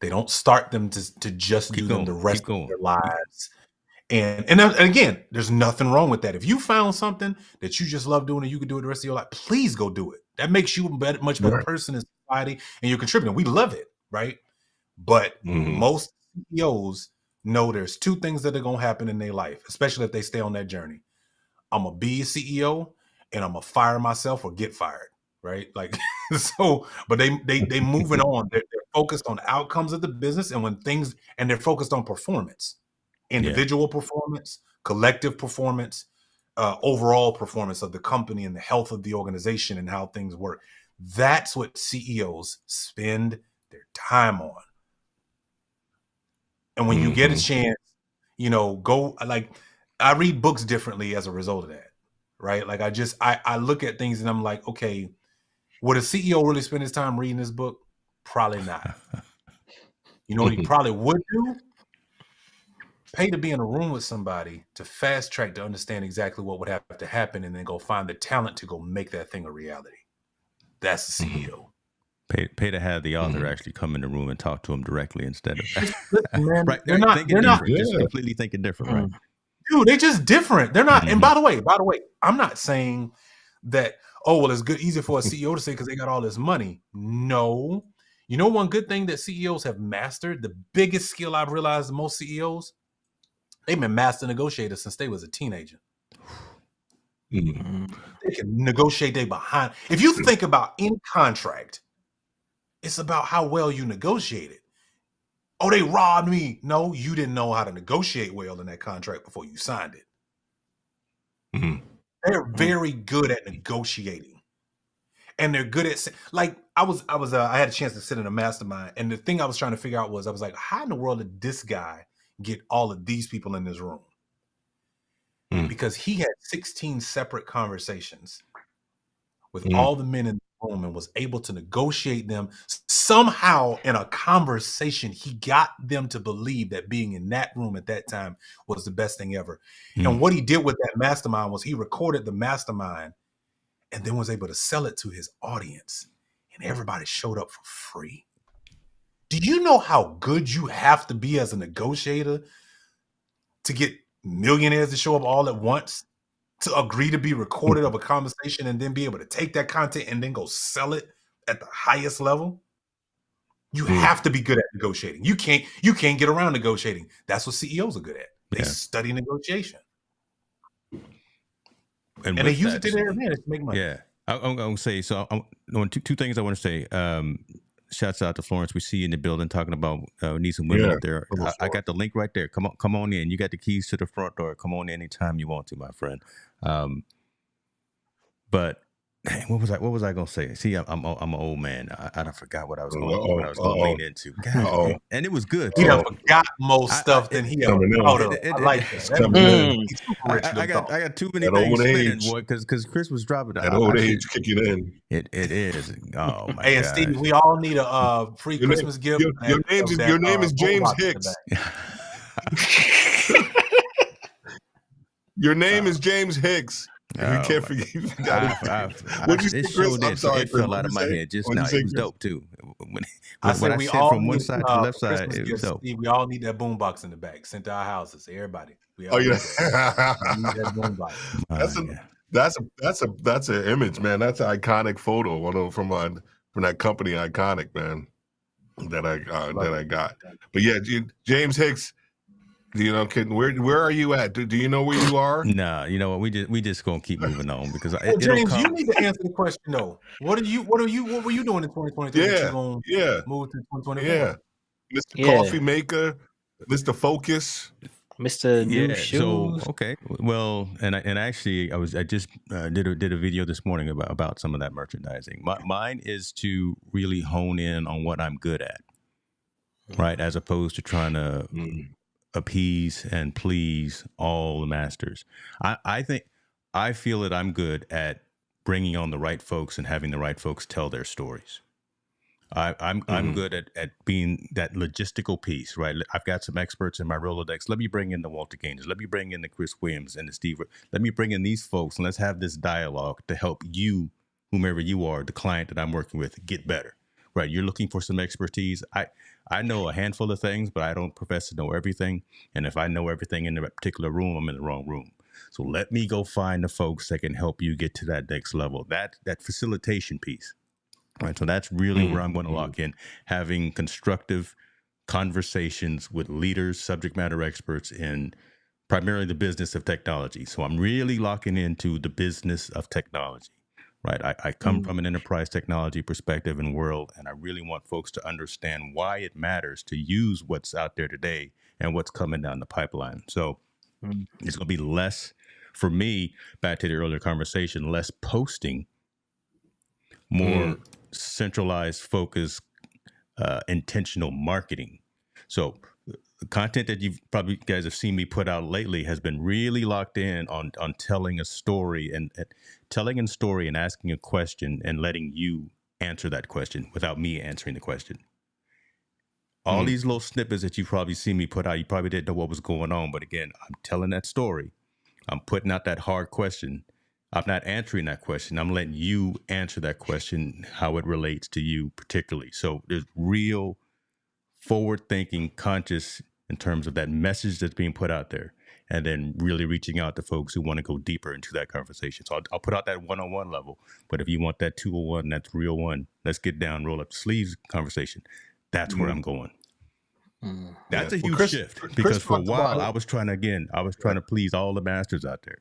They don't start them to just do them the rest of their lives. And again, there's nothing wrong with that. If you found something that you just love doing and you can do it the rest of your life, please go do it. That makes you a much better person in society, and you're contributing. We love it, right? But most CEOs know there's two things that are going to happen in their life, especially if they stay on that journey. I'm going to be a CEO, and I'm going to fire myself or get fired, right? Like, so, but they moving on. They're focused on outcomes of the business, and they're focused on performance, individual performance, collective performance, overall performance of the company and the health of the organization and how things work. That's what CEOs spend their time on. And when you get a chance, go, like, I read books differently as a result of that, right? Like, I look at things and I'm like, okay, would a CEO really spend his time reading this book? Probably not. You know what he probably would do? Pay to be in a room with somebody to fast track to understand exactly what would have to happen, and then go find the talent to go make that thing a reality. That's the CEO. Pay to have the author actually come in the room and talk to him directly instead of man, right. They're not just completely thinking different, right? Dude, they're just different. They're not. And by the way, I'm not saying that, oh, well, it's easy for a CEO to say because they got all this money. No. You know, one good thing that CEOs have mastered, the biggest skill I've realized most CEOs, they've been master negotiators since they was a teenager. They can negotiate their behind. If you think about in contract, it's about how well you negotiated. Oh, they robbed me. No, you didn't know how to negotiate well in that contract before you signed it. They're very good at negotiating, and they're good at, like, I had a chance to sit in a mastermind, and the thing I was trying to figure out was, I was like, how in the world did this guy get all of these people in this room? Because he had 16 separate conversations with all the men in the room and was able to negotiate them. Somehow in a conversation, he got them to believe that being in that room at that time was the best thing ever. And what he did with that mastermind was he recorded the mastermind and then was able to sell it to his audience, and everybody showed up for free. Do you know how good you have to be as a negotiator to get millionaires to show up all at once, to agree to be recorded of a conversation, and then be able to take that content and then go sell it at the highest level? You have to be good at negotiating. You can't get around negotiating. That's what CEOs are good at. They study negotiation. And they use it to their advantage to make money. Yeah. I'm going to say, so two things I want to say. shouts out to Florence. We see you in the building talking about we need some women Yeah. up there. I got the link right there. Come on in. You got the keys to the front door. Come on in anytime you want to, my friend. But dang, what was I gonna say? See, I'm an old man. I forgot what I was going to lean into. God, and it was good He too. done forgot more stuff than he ever thought of. I like that. I got too many That things old spinning, age. boy, because Chris was dropping That old age kicking in. It is. Oh my Hey, and God. Steve, we all need a free Christmas gift. Your name is James Hicks. Your name is James Hicks. You can't forget. What'd you say, Chris? I'm sorry. It fell out of my head just now. It was dope too. When I said from one side to the left side, it was dope. Steve, we all need that boombox in the back sent to our houses. Everybody. We all need that boombox. That's an image, man. That's an iconic photo. From that company, Iconic, man. That I got. But yeah, James Hicks. Where are you at? Do you know where you are? Nah, you know what? We just gonna keep moving on because James, you need to answer the question though. What were you doing in 2023? Yeah, move to 2024. Yeah, Mr. Coffee Maker, Mr. Focus, Mr. New Shoes. So okay, well, and actually, I just did a video this morning about some of that merchandising. Mine is to really hone in on what I'm good at, right, as opposed to trying to appease and please all the masters. I feel that I'm good at bringing on the right folks and having the right folks tell their stories. I'm good at being that logistical piece, right? I've got some experts in my Rolodex. Let me bring in the Walter Gaynors. Let me bring in the Chris Williams and the Steve. Let me bring in these folks and let's have this dialogue to help you, whomever you are, the client that I'm working with, get better, right? You're looking for some expertise. I know a handful of things, but I don't profess to know everything. And if I know everything in the particular room, I'm in the wrong room. So let me go find the folks that can help you get to that next level. That facilitation piece, right? So that's really where I'm going to lock in, having constructive conversations with leaders, subject matter experts in primarily the business of technology. So I'm really locking into the business of technology. Right. I come from an enterprise technology perspective and world, and I really want folks to understand why it matters to use what's out there today and what's coming down the pipeline. So it's going to be less, for me, back to the earlier conversation, less posting, more centralized, focused, intentional marketing. So the content that you guys have seen me put out lately has been really locked in on telling a story and telling a story and asking a question and letting you answer that question without me answering the question. All these little snippets that you probably seen me put out, you probably didn't know what was going on. But again, I'm telling that story. I'm putting out that hard question. I'm not answering that question. I'm letting you answer that question, how it relates to you particularly. So there's real forward-thinking, conscious in terms of that message that's being put out there, and then really reaching out to folks who want to go deeper into that conversation. So I'll put out that one-on-one level, but if you want that 201, that's real one, let's get down, roll up the sleeves conversation. That's where I'm going. That's a huge shift because for a while I was trying to please all the masters out there.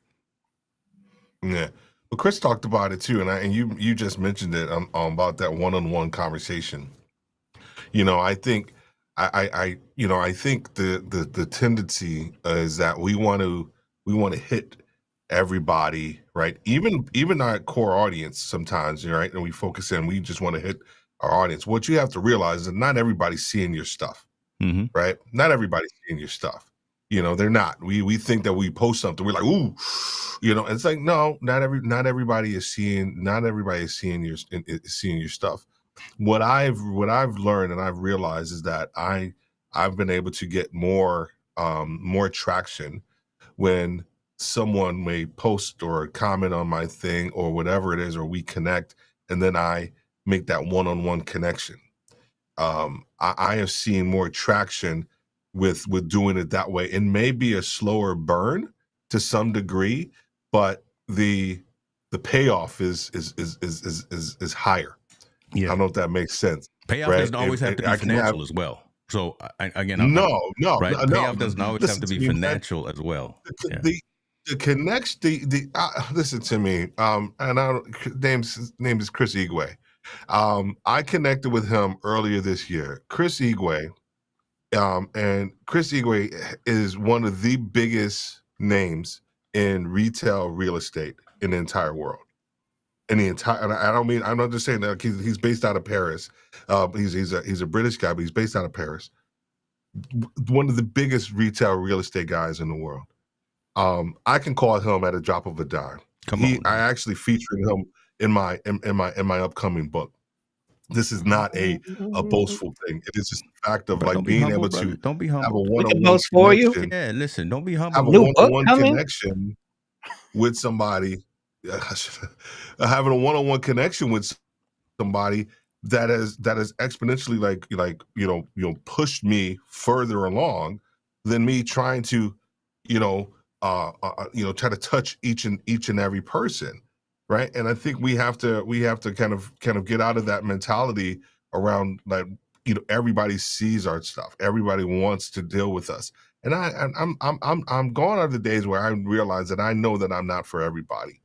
Yeah. Well, Chris talked about it too, and you just mentioned it about that one-on-one conversation. I think I think the tendency is that we want to hit everybody, right? Even our core audience sometimes, right? And we focus in, we just want to hit our audience. What you have to realize is that not everybody's seeing your stuff, right? Not everybody's seeing your stuff. They're not. We think that we post something, we're like, ooh, it's like, no, not everybody is seeing your stuff. What I've learned and I've realized is that I've been able to get more traction when someone may post or comment on my thing or whatever it is, or we connect, and then I make that one-on-one connection. I have seen more traction with doing it that way. It may be a slower burn to some degree, but the payoff is higher. Yeah. I don't know if that makes sense. Payoff doesn't always have to be financial as well. So again, payoff doesn't always have to be financial as well. The connection, listen to me. And name is Chris Igwe. I connected with him earlier this year. Chris Igwe. And Chris Igwe is one of the biggest names in retail real estate in the entire world. In the entire, and I don't mean, I'm not just saying that he's based out of Paris. He's a British guy, but he's based out of Paris. One of the biggest retail real estate guys in the world. I can call him at a drop of a dime. I actually featured him in my upcoming book. This is not a boastful thing. It is just a fact of like being able to don't be have a humble. We can one-on-one boast for you. connection. Yeah, listen, don't be humble. Have a New book one-on-one coming? connection with somebody. Having a one-on-one connection with somebody that has exponentially like pushed me further along than me trying to try to touch each and every person, right? And I think we have to kind of get out of that mentality around like everybody sees our stuff, everybody wants to deal with us, and I'm gone are the days where I realize that I know that I'm not for everybody,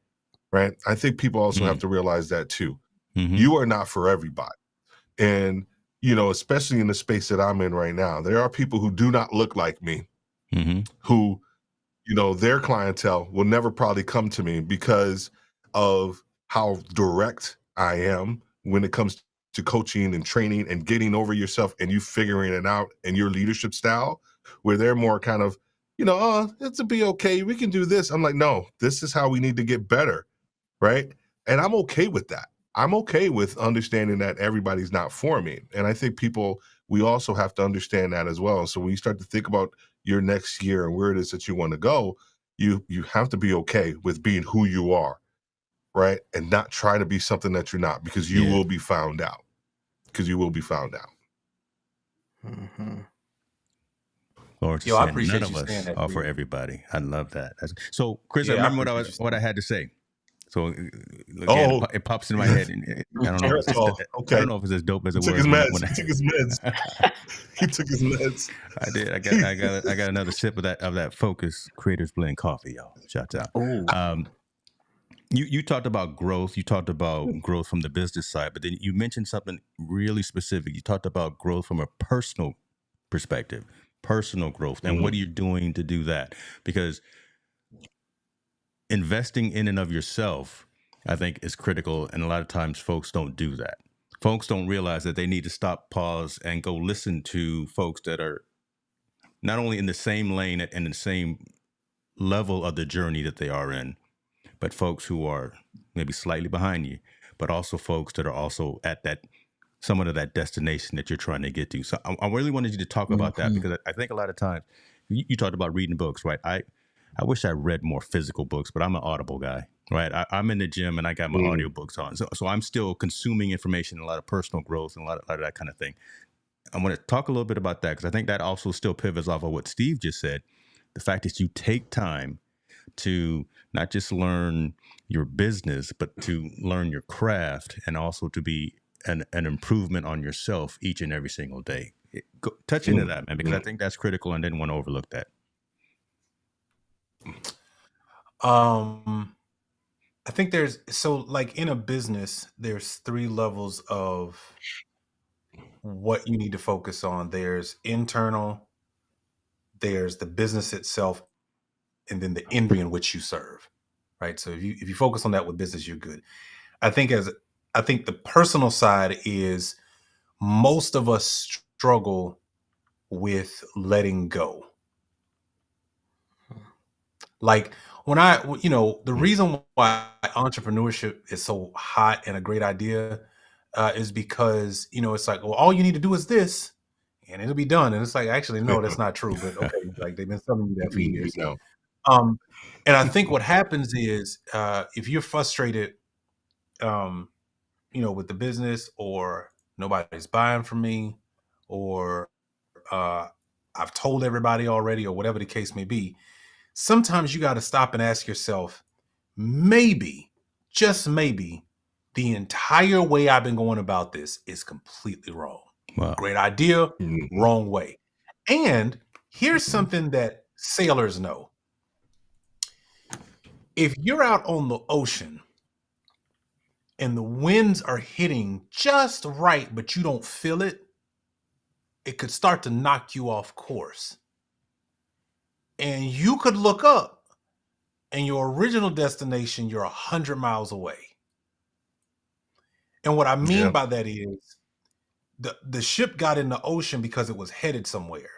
right? I think people also have to realize that too. You are not for everybody, and especially in the space that I'm in right now, there are people who do not look like me, who their clientele will never probably come to me because of how direct I am when it comes to coaching and training and getting over yourself and you figuring it out and your leadership style, where they're more kind of, it'll be okay. We can do this. I'm like, no, this is how we need to get better. Right. And I'm okay with that. I'm okay with understanding that everybody's not for me. And I think we also have to understand that as well. So when you start to think about your next year and where it is that you want to go, you have to be okay with being who you are, right? And not try to be something that you're not, because you will be found out. Lord, Yo, I appreciate none you of saying us that. are for everybody. I love that. So, Chris, I remember what I had to say. So again, it pops in my head, and I don't know. I don't know if it's as dope as it was. He took his meds. He took his meds. I did. I got another sip of that Focus Creators Blend coffee, y'all. Shout out. You talked about growth. You talked about growth from the business side, but then you mentioned something really specific. You talked about growth from a personal perspective, personal growth, and what are you doing to do that? Because investing in and of yourself, I think, is critical, and a lot of times folks don't do that. Folks don't realize that they need to stop, pause, and go listen to folks that are not only in the same lane and the same level of the journey that they are in, but folks who are maybe slightly behind you, but also folks that are also at that somewhat of that destination that you're trying to get to. So I really wanted you to talk about that, because I think a lot of times you talked about reading books, right? I wish I read more physical books, but I'm an Audible guy, right? I'm in the gym and I got my audiobooks on. So I'm still consuming information, a lot of personal growth and a lot of that kind of thing. I want to talk a little bit about that, because I think that also still pivots off of what Steve just said. The fact that you take time to not just learn your business, but to learn your craft, and also to be an improvement on yourself each and every single day. Touch into that, man, because I think that's critical, and didn't want to overlook that. I think like in a business, there's 3 levels of what you need to focus on. There's internal, there's the business itself, and then the industry in which you serve, right? So if you focus on that with business, you're good. I think the personal side is, most of us struggle with letting go. Like the reason why entrepreneurship is so hot and a great idea is because, it's like, well, all you need to do is this and it'll be done. And it's like, actually, no, that's not true. But okay, like they've been telling you that for years. And I think what happens is, if you're frustrated, with the business, or nobody's buying from me, or I've told everybody already, or whatever the case may be, sometimes you got to stop and ask yourself, maybe, just maybe, the entire way I've been going about this is completely wrong. Wow. Great idea, wrong way. And here's something that sailors know. If you're out on the ocean and the winds are hitting just right, but you don't feel it, it could start to knock you off course. And you could look up and your original destination, you're 100 miles away. And what I mean by that is the ship got in the ocean because it was headed somewhere.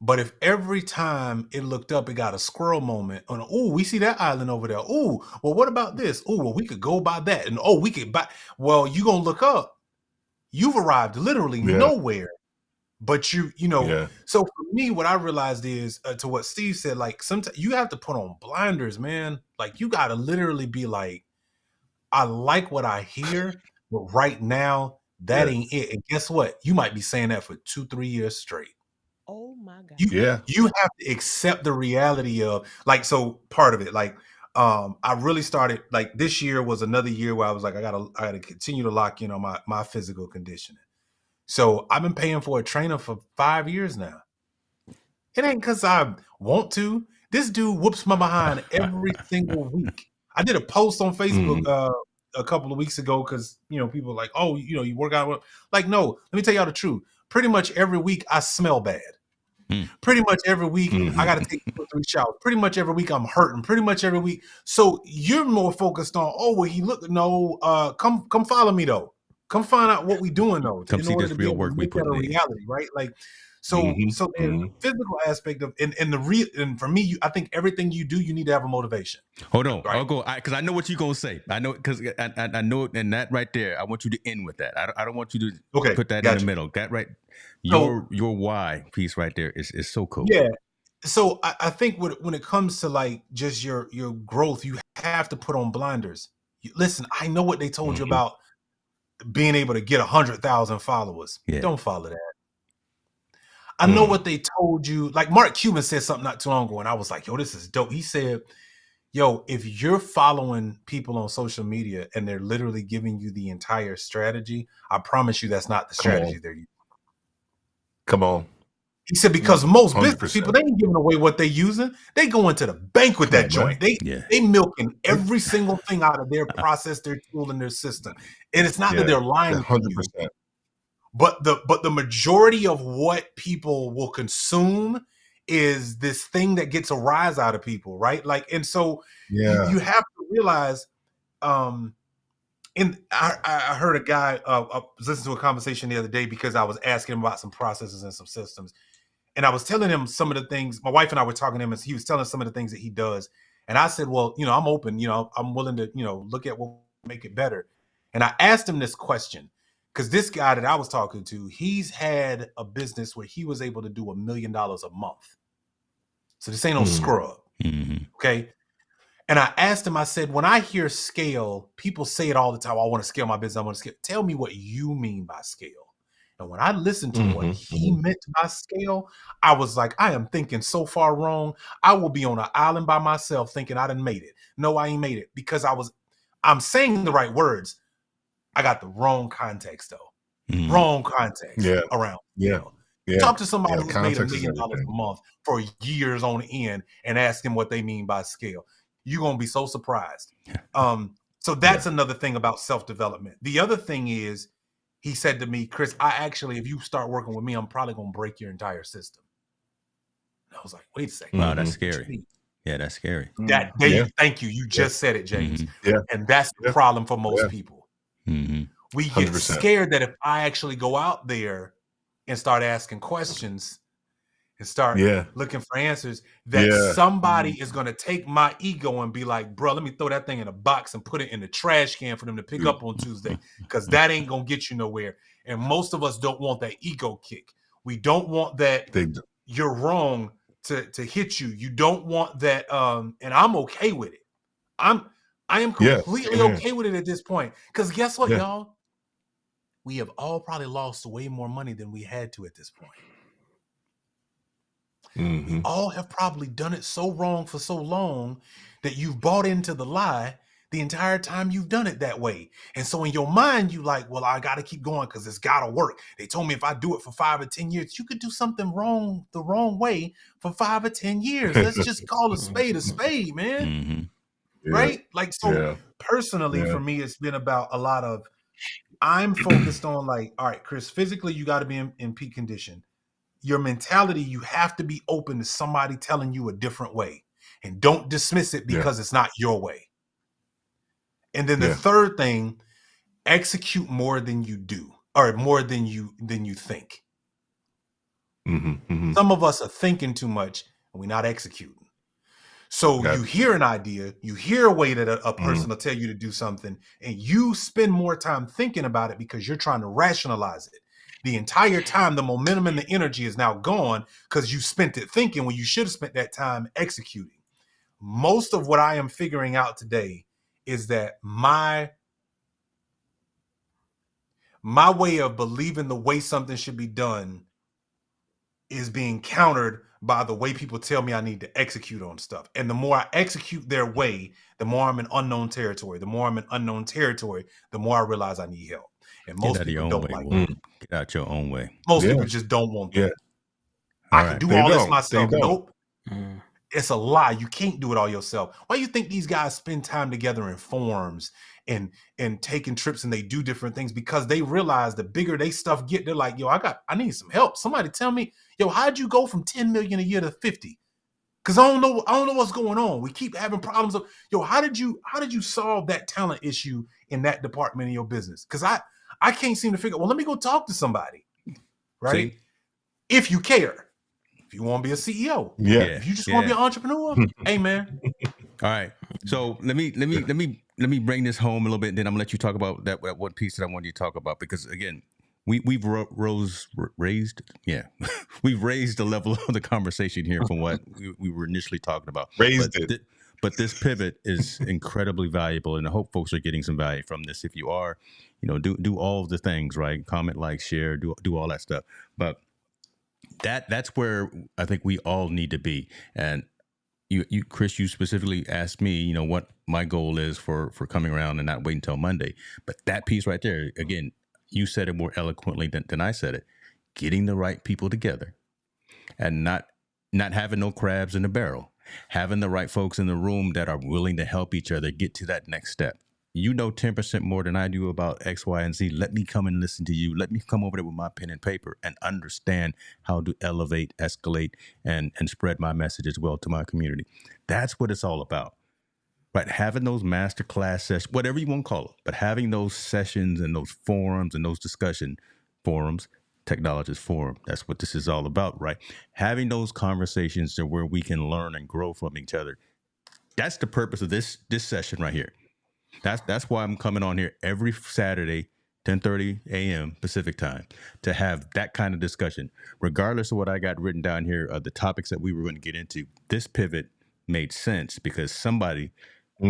But if every time it looked up, it got a squirrel moment on, oh, we see that island over there. Oh, well, what about this? Oh, well, we could go by that. And oh, we could buy. Well, you're going to look up. You've arrived literally nowhere. But you know, so for me, what I realized is to what Steve said, like sometimes you have to put on blinders, man. Like you got to literally be like, I like what I hear, but right now that ain't it. And guess what? You might be saying that for 2-3 years straight. Oh my God. You have to accept the reality of like, so part of it, like, I really started like this year was another year where I was like, I gotta continue to lock in on my physical conditioning. So I've been paying for a trainer for 5 years now. It ain't because I want to. This dude whoops my behind every single week. I did a post on Facebook a couple of weeks ago because, you know, people are like, oh, you know, you work out. Like, no, let me tell y'all the truth. Pretty much every week I smell bad. Pretty much every week I got to take 2 or 3 showers. Pretty much every week I'm hurting. Pretty much every week. So you're more focused on, oh, well, he looked, no, come follow me though. Come find out what we doing though. Come see this real work we put in. Reality, right? Like, so there's the physical aspect of, and for me, I think everything you do, you need to have a motivation. Hold on, right? I'll go because I know what you're gonna say. I know because I know it, and that right there, I want you to end with that. I don't want you to put that in the middle. That right, your why piece right there is so cool. Yeah. So I think when it comes to like just your growth, you have to put on blinders. Listen, I know what they told you about being able to get 100,000 followers. Don't follow that. I know what they told you. Like Mark Cuban said something not too long ago, and I was like, yo, this is dope. He said, yo, if you're following people on social media and they're literally giving you the entire strategy, I promise you that's not the strategy they're using. Come on. He said, because most 100%. Business people, they ain't giving away what they're using. They go into the bank with that joint. They milking every single thing out of their process, their tool, and their system. And it's not that they're lying 100%. But the majority of what people will consume is this thing that gets a rise out of people, right? Like, and so you have to realize, and I heard a guy listen to a conversation the other day because I was asking him about some processes and some systems. And I was telling him some of the things, my wife and I were talking to him, and he was telling some of the things that he does. And I said, well, you know, I'm open, you know, I'm willing to, you know, look at what will make it better. And I asked him this question, because this guy that I was talking to, he's had a business where he was able to do $1 million a month. So this ain't no scrub. Okay. And I asked him, I said, when I hear scale, people say it all the time. I want to scale my business. I want to scale. Tell me what you mean by scale. And when I listened to what he meant by scale, I was like, I am thinking so far wrong. I will be on an island by myself thinking I done made it. No, I ain't made it because I'm saying the right words. I got the wrong context though. Wrong context around. Talk to somebody who's made $1 million a month for years on end and ask them what they mean by scale. You're going to be so surprised. So that's another thing about self-development. The other thing is, he said to me, Chris, if you start working with me, I'm probably going to break your entire system. And I was like, wait a second. Wow, that's scary. Yeah, that's scary. Thank you. You just said it, James. And that's the problem for most people. We get 100%. Scared that if I actually go out there and start asking questions and start looking for answers, that somebody is going to take my ego and be like, bro, let me throw that thing in a box and put it in the trash can for them to pick up on Tuesday, because that ain't going to get you nowhere. And most of us don't want that ego kick. We don't want that you're wrong to hit you. You don't want that. And I'm okay with it. I am completely okay with it at this point. Because guess what, y'all? We have all probably lost way more money than we had to at this point. We all have probably done it so wrong for so long that you've bought into the lie the entire time you've done it that way. And so in your mind, you like, well, I got to keep going because it's got to work. They told me if I do it for 5 or 10 years, you could do something wrong the wrong way for 5 or 10 years. Let's just call a spade, man. right? Like, so personally for me, it's been about a lot of, I'm focused on like, all right, Chris, physically, you got to be in peak condition. Your mentality, you have to be open to somebody telling you a different way, and don't dismiss it because it's not your way. And then the third thing, execute more than you do, or more than you think. Some of us are thinking too much and we're not executing. So you hear an idea, you hear a way that a person will tell you to do something, and you spend more time thinking about it because you're trying to rationalize it. The entire time, the momentum and the energy is now gone because you spent it thinking when you should have spent that time executing. Most of what I am figuring out today is that my way of believing the way something should be done is being countered by the way people tell me I need to execute on stuff. And the more I execute their way, the more I'm in unknown territory. The more I'm in unknown territory, the more I realize I need help. And most people don't like it. Get out your own way. Most people just don't want that. I can do all this myself. Nope. It's a lie. You can't do it all yourself. Why do you think these guys spend time together in forums and taking trips, and they do different things? Because they realize the bigger they stuff get, they're like, yo, I need some help. Somebody tell me, yo, how'd you go from 10 million a year to 50? Because I don't know what's going on. We keep having problems of, yo, how did you solve that talent issue in that department in your business? Because I can't seem to figure, well, let me go talk to somebody. Right? See? If you care. If you want to be a CEO, if you just want to be an entrepreneur, hey man. All right. So let me bring this home a little bit, and then I'm gonna let you talk about that one piece that I wanted you to talk about, because again, we've raised the level of the conversation here from what we were initially talking about. But this pivot is incredibly valuable, and I hope folks are getting some value from this. If you are, do all of the things, right? Comment, like, share, do all that stuff. But that's where I think we all need to be. And you Chris, you specifically asked me, what my goal is for coming around and not waiting until Monday. But that piece right there, again, you said it more eloquently than I said it. Getting the right people together and not having no crabs in the barrel. Having the right folks in the room that are willing to help each other get to that next step. 10% more than I do about X, Y, and Z. Let me come and listen to you. Let me come over there with my pen and paper and understand how to elevate, escalate, and spread my message as well to my community. That's what it's all about. Right? Having those masterclass sessions, whatever you want to call it, but having those sessions and those forums and those discussion forums, Technologist Forum, that's what this is all about, right? Having those conversations to where we can learn and grow from each other. That's the purpose of this session right here. That's why I'm coming on here every Saturday, 10:30 a.m. Pacific time, to have that kind of discussion. Regardless of what I got written down here, the topics that we were going to get into, this pivot made sense because somebody,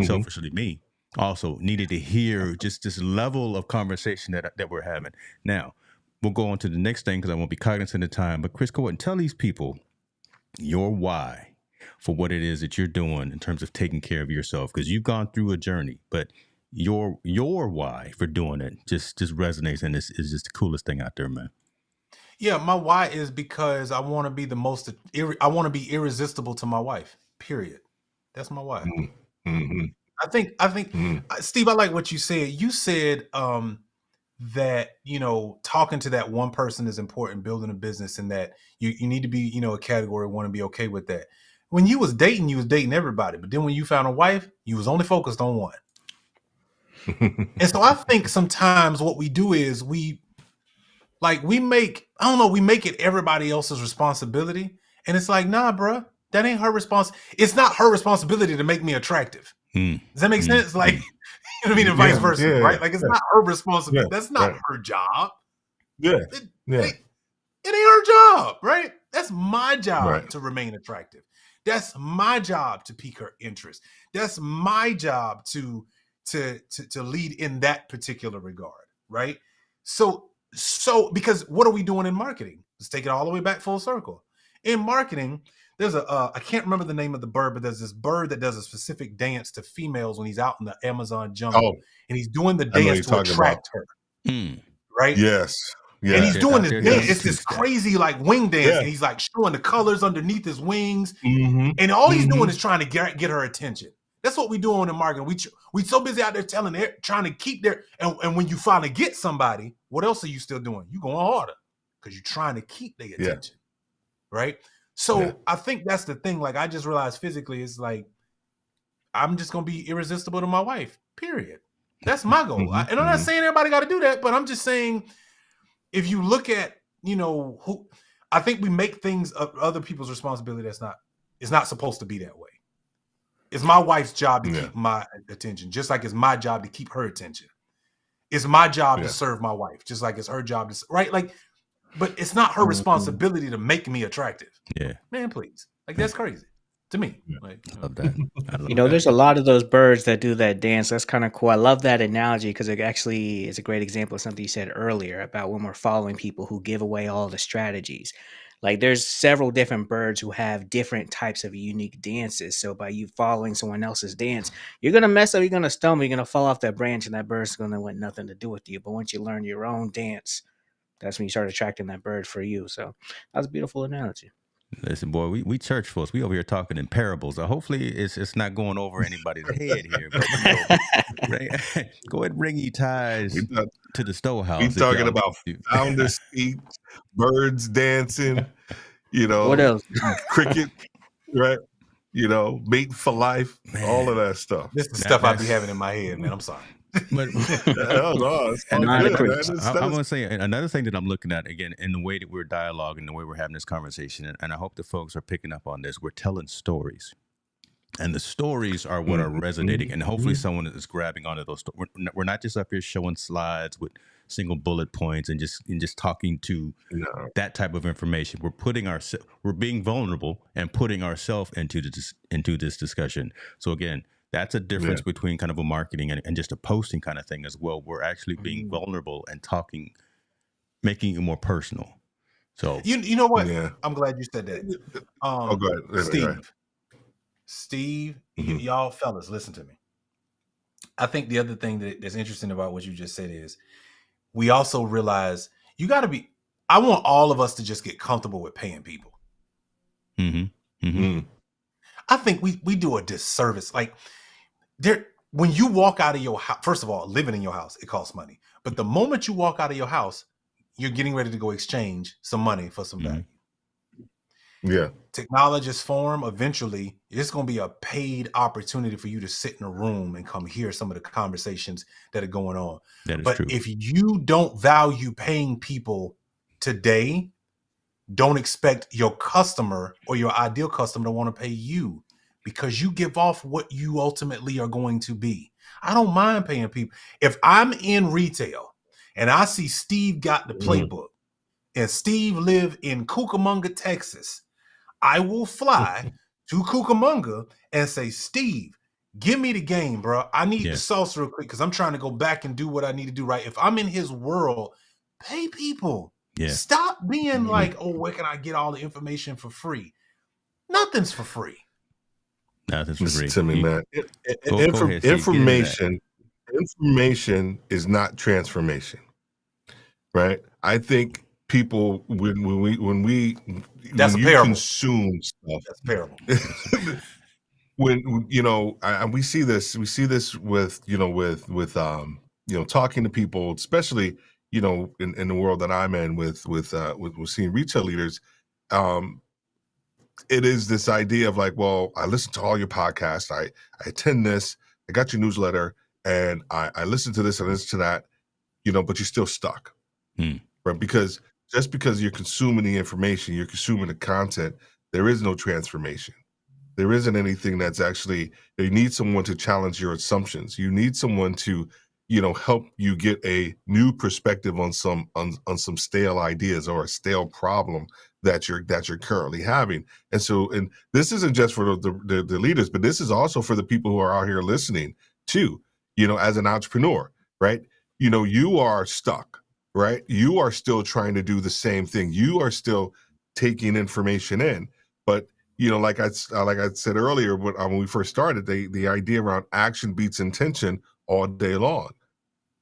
selfishly me, also needed to hear just this level of conversation that we're having. Now, we'll go on to the next thing because I won't be cognizant of time. But Chris, go ahead and tell these people your why for what it is that you're doing in terms of taking care of yourself, because you've gone through a journey, but your why for doing it just resonates, and is just the coolest thing out there, man. Yeah, my why is because I want to be I want to be irresistible to my wife. Period. That's my why. I think Steve, I like what you said. You said that, talking to that one person is important, building a business, and that you need to be, a category, want to be okay with that. When you was dating everybody, but then when you found a wife, you was only focused on one. And so I think sometimes what we do is we make it everybody else's responsibility. And it's like, nah, bro, that ain't her it's not her responsibility to make me attractive. Does that make sense? Like, you know what I mean? And vice versa, right? Like, it's not her responsibility. That's not her job. It ain't her job, right? That's my job to remain attractive. That's my job to pique her interest. That's my job to lead in that particular regard, right? So because what are we doing in marketing? Let's take it all the way back full circle. In marketing, there's I can't remember the name of the bird, but there's this bird that does a specific dance to females when he's out in the Amazon jungle, and he's doing the dance to attract her, right? Yes. Yeah. And he's doing this dance. It's this crazy like wing dance, and he's like showing the colors underneath his wings, and all he's doing is trying to get her attention. That's what we doing in marketing. We so busy out there trying to keep their, and when you finally get somebody, what else are you still doing? You going harder because you're trying to keep their attention, right? So I think that's the thing. Like I just realized physically, it's like I'm just gonna be irresistible to my wife. Period. That's my goal. And I'm not saying everybody got to do that, but I'm just saying if you look at, who, I think we make things other people's responsibility it's not supposed to be that way. It's my wife's job to keep my attention, just like it's my job to keep her attention. It's my job to serve my wife, just like it's her job to, right? Like, but it's not her responsibility to make me attractive. Yeah. Man, please. Like, that's crazy to me. Like, I love that. There's a lot of those birds that do that dance. That's kind of cool. I love that analogy because it actually is a great example of something you said earlier about when we're following people who give away all the strategies. Like there's several different birds who have different types of unique dances. So by you following someone else's dance, you're going to mess up, you're going to stumble, you're going to fall off that branch and that bird's going to want nothing to do with you. But once you learn your own dance, that's when you start attracting that bird for you. So that's a beautiful analogy. Listen, boy, we church folks. We over here talking in parables. Hopefully, it's not going over anybody's head here. But go ahead and bring your ties to the storehouse. We talking about founder speech, birds dancing, what else? cricket, right? Mate for life, all of that stuff. This is the stuff I be having in my head, man. I'm sorry. But I'm going to say another thing that I'm looking at again in the way that we're dialoguing, the way we're having this conversation, and I hope the folks are picking up on this. We're telling stories, and the stories are what are resonating, and hopefully someone is grabbing onto those. We're not just up here showing slides with single bullet points and just talking to that type of information. We're being vulnerable and putting ourselves into this discussion. So again, that's a difference between kind of a marketing and just a posting kind of thing as well. We're actually being vulnerable and talking, making it more personal. So you know what? Yeah. I'm glad you said that. Go ahead. Steve, y'all fellas, listen to me. I think the other thing that's interesting about what you just said is we also realize I want all of us to just get comfortable with paying people. I think we do a disservice. Like when you walk out of your house, first of all, living in your house, it costs money. But the moment you walk out of your house, you're getting ready to go exchange some money for some value. Yeah. Technologists form. Eventually, it's going to be a paid opportunity for you to sit in a room and come hear some of the conversations that are going on. That is but true. If you don't value paying people today, don't expect your customer or your ideal customer to want to pay you, because you give off what you ultimately are going to be. I don't mind paying people. If I'm in retail and I see Steve got the playbook and Steve live in Cucamonga, Texas, I will fly to Cucamonga and say, Steve, give me the game, bro. I need the sauce real quick because I'm trying to go back and do what I need to do, right? If I'm in his world, pay people. Yeah. Stop being like, oh, where can I get all the information for free? Nothing's for free. Nothing's for free. Listen to me, man. Information is not transformation, right? I think people when we consume stuff, that's parable. When we see this with talking to people, especially in the world that I'm in with seeing retail leaders. It is this idea of like, well, I listen to all your podcasts, I attend this, I got your newsletter, and I listen to this and listen to that, but you're still stuck, right? Because just because you're consuming the information, you're consuming the content, there is no transformation. There isn't anything that's actually, you need someone to challenge your assumptions. You need someone to, help you get a new perspective on some stale ideas or a stale problem that you're currently having. And this isn't just for the leaders, but this is also for the people who are out here listening too, as an entrepreneur, right? You are stuck, right? You are still trying to do the same thing. You are still taking information in, but like I said earlier, when we first started, the idea around action beats intention all day long.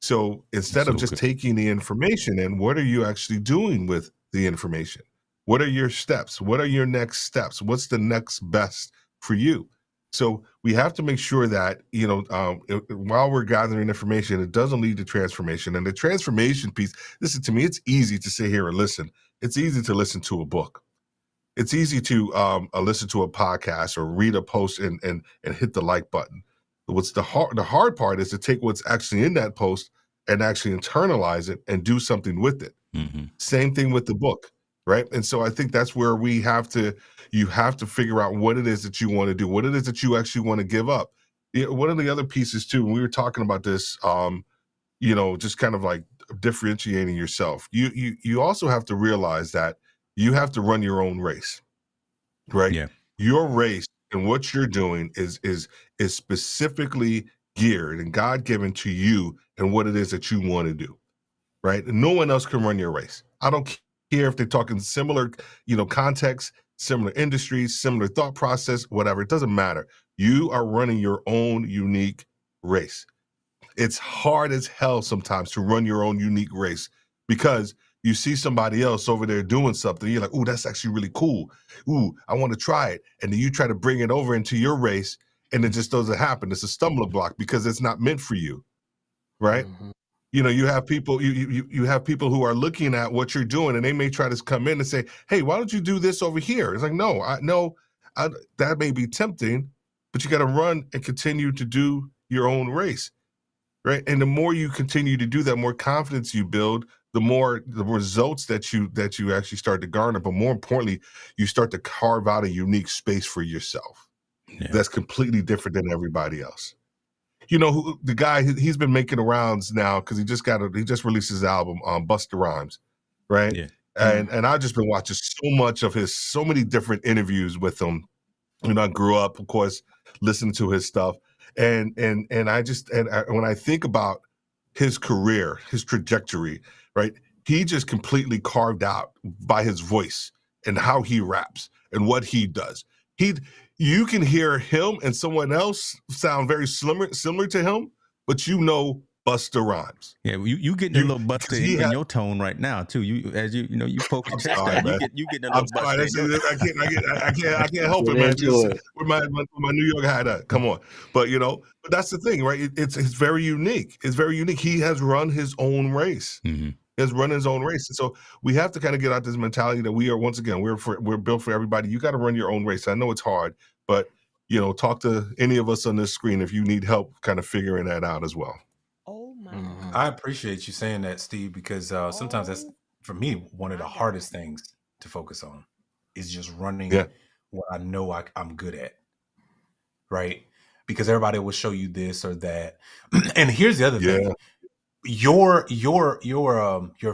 So instead of just taking the information in, what are you actually doing with the information? What are your steps? What are your next steps? What's the next best for you? So we have to make sure that, while we're gathering information, it doesn't lead to transformation. And the transformation piece, listen to me, it's easy to sit here and listen. It's easy to listen to a book. It's easy to listen to a podcast or read a post and hit the like button. What's the hard part is to take what's actually in that post and actually internalize it and do something with it. Mm-hmm. Same thing with the book, right? And so I think that's where you have to figure out what it is that you want to do, what it is that you actually want to give up. One of the other pieces too, when we were talking about this, just kind of like differentiating yourself. You also have to realize that you have to run your own race, right? Yeah. Your race and what you're doing is specifically geared and God-given to you and what it is that you want to do, right? And no one else can run your race. I don't care if they're talking similar, context, similar industries, similar thought process, whatever. It doesn't matter. You are running your own unique race. It's hard as hell sometimes to run your own unique race because you see somebody else over there doing something. You're like, ooh, that's actually really cool. Ooh, I want to try it. And then you try to bring it over into your race and it just doesn't happen. It's a stumbling block because it's not meant for you, right? Mhm. You have people, you have people who are looking at what you're doing and they may try to come in and say, hey, why don't you do this over here? It's like, no, that may be tempting, but you got to run and continue to do your own race. Right. And the more you continue to do that, more confidence you build, the more the results that you actually start to garner. But more importantly, you start to carve out a unique space for yourself that's completely different than everybody else. The guy, he's been making the rounds now because he just released his album, Busta Rhymes, right? Yeah. And I've just been watching so many different interviews with him. I grew up, of course, listening to his stuff. And when I think about his career, his trajectory, right? He just completely carved out by his voice and how he raps and what he does. You can hear him and someone else sound very similar to him, but Busta Rhymes. Yeah, you getting a little Busta in your tone right now too. You poke your chest out. You getting a little Busta. I can't help it, man. Just with my New York hat. Come on, but that's the thing, right? It's very unique. It's very unique. He has run his own race. Mm-hmm. He has run his own race, and so we have to kind of get out this mentality that we are we're built for everybody. You got to run your own race. I know it's hard, but talk to any of us on this screen if you need help, kind of figuring that out as well. Oh my Mhm. God. I appreciate you saying that, Steve, because sometimes that's, for me, one of the hardest things to focus on is just running what I know I'm good at, right? Because everybody will show you this or that. And here's the other thing. Your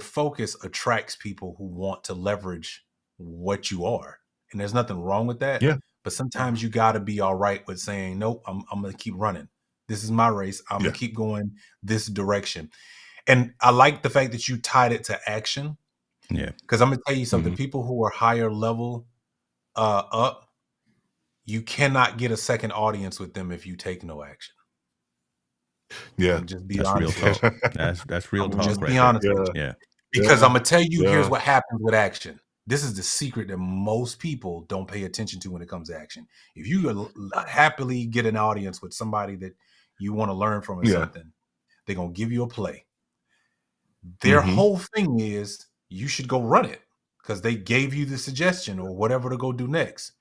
focus attracts people who want to leverage what you are. And there's nothing wrong with that. Yeah. But sometimes you got to be all right with saying, nope, I'm going to keep running. This is my race. I'm going to keep going this direction. And I like the fact that you tied it to action. Yeah. Because I'm going to tell you something. People who are higher level up, you cannot get a second audience with them if you take no action. Yeah. Just be that's honest. Real talk. That's real talk. Just right be honest. Yeah. Because I'm going to tell you, here's what happens with action. This is the secret that most people don't pay attention to when it comes to action. If you happily get an audience with somebody that you want to learn from or something, they're going to give you a play. Their whole thing is you should go run it because they gave you the suggestion or whatever to go do next.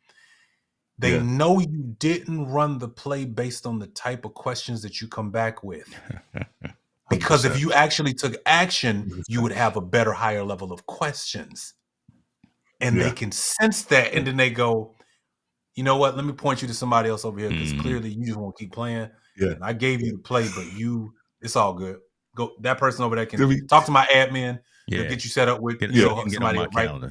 They know you didn't run the play based on the type of questions that you come back with. Because if you actually took action, you would have a better, higher level of questions. And they can sense that. And then they go, you know what? Let me point you to somebody else over here because clearly you just want to keep playing. Yeah. And I gave you the play, but it's all good. Go. That person over there can talk to my admin. They'll get you set up with somebody else, right?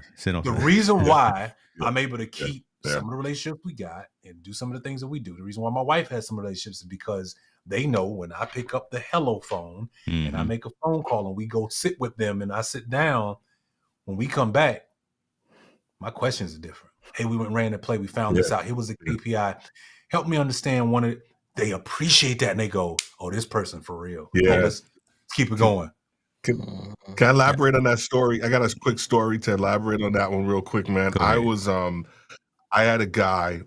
The reason why I'm able to keep some of the relationships we got and do some of the things that we do. The reason why my wife has some relationships is because they know when I pick up the hello phone and I make a phone call and we go sit with them and I sit down, when we come back, my questions are different. Hey, we went and ran the play. We found this out. Here was the KPI. Help me understand they appreciate that and they go, oh, this person for real. Yeah. Let's keep it going. Can I elaborate on that story? I got a quick story to elaborate on that one real quick, man. I had a guy,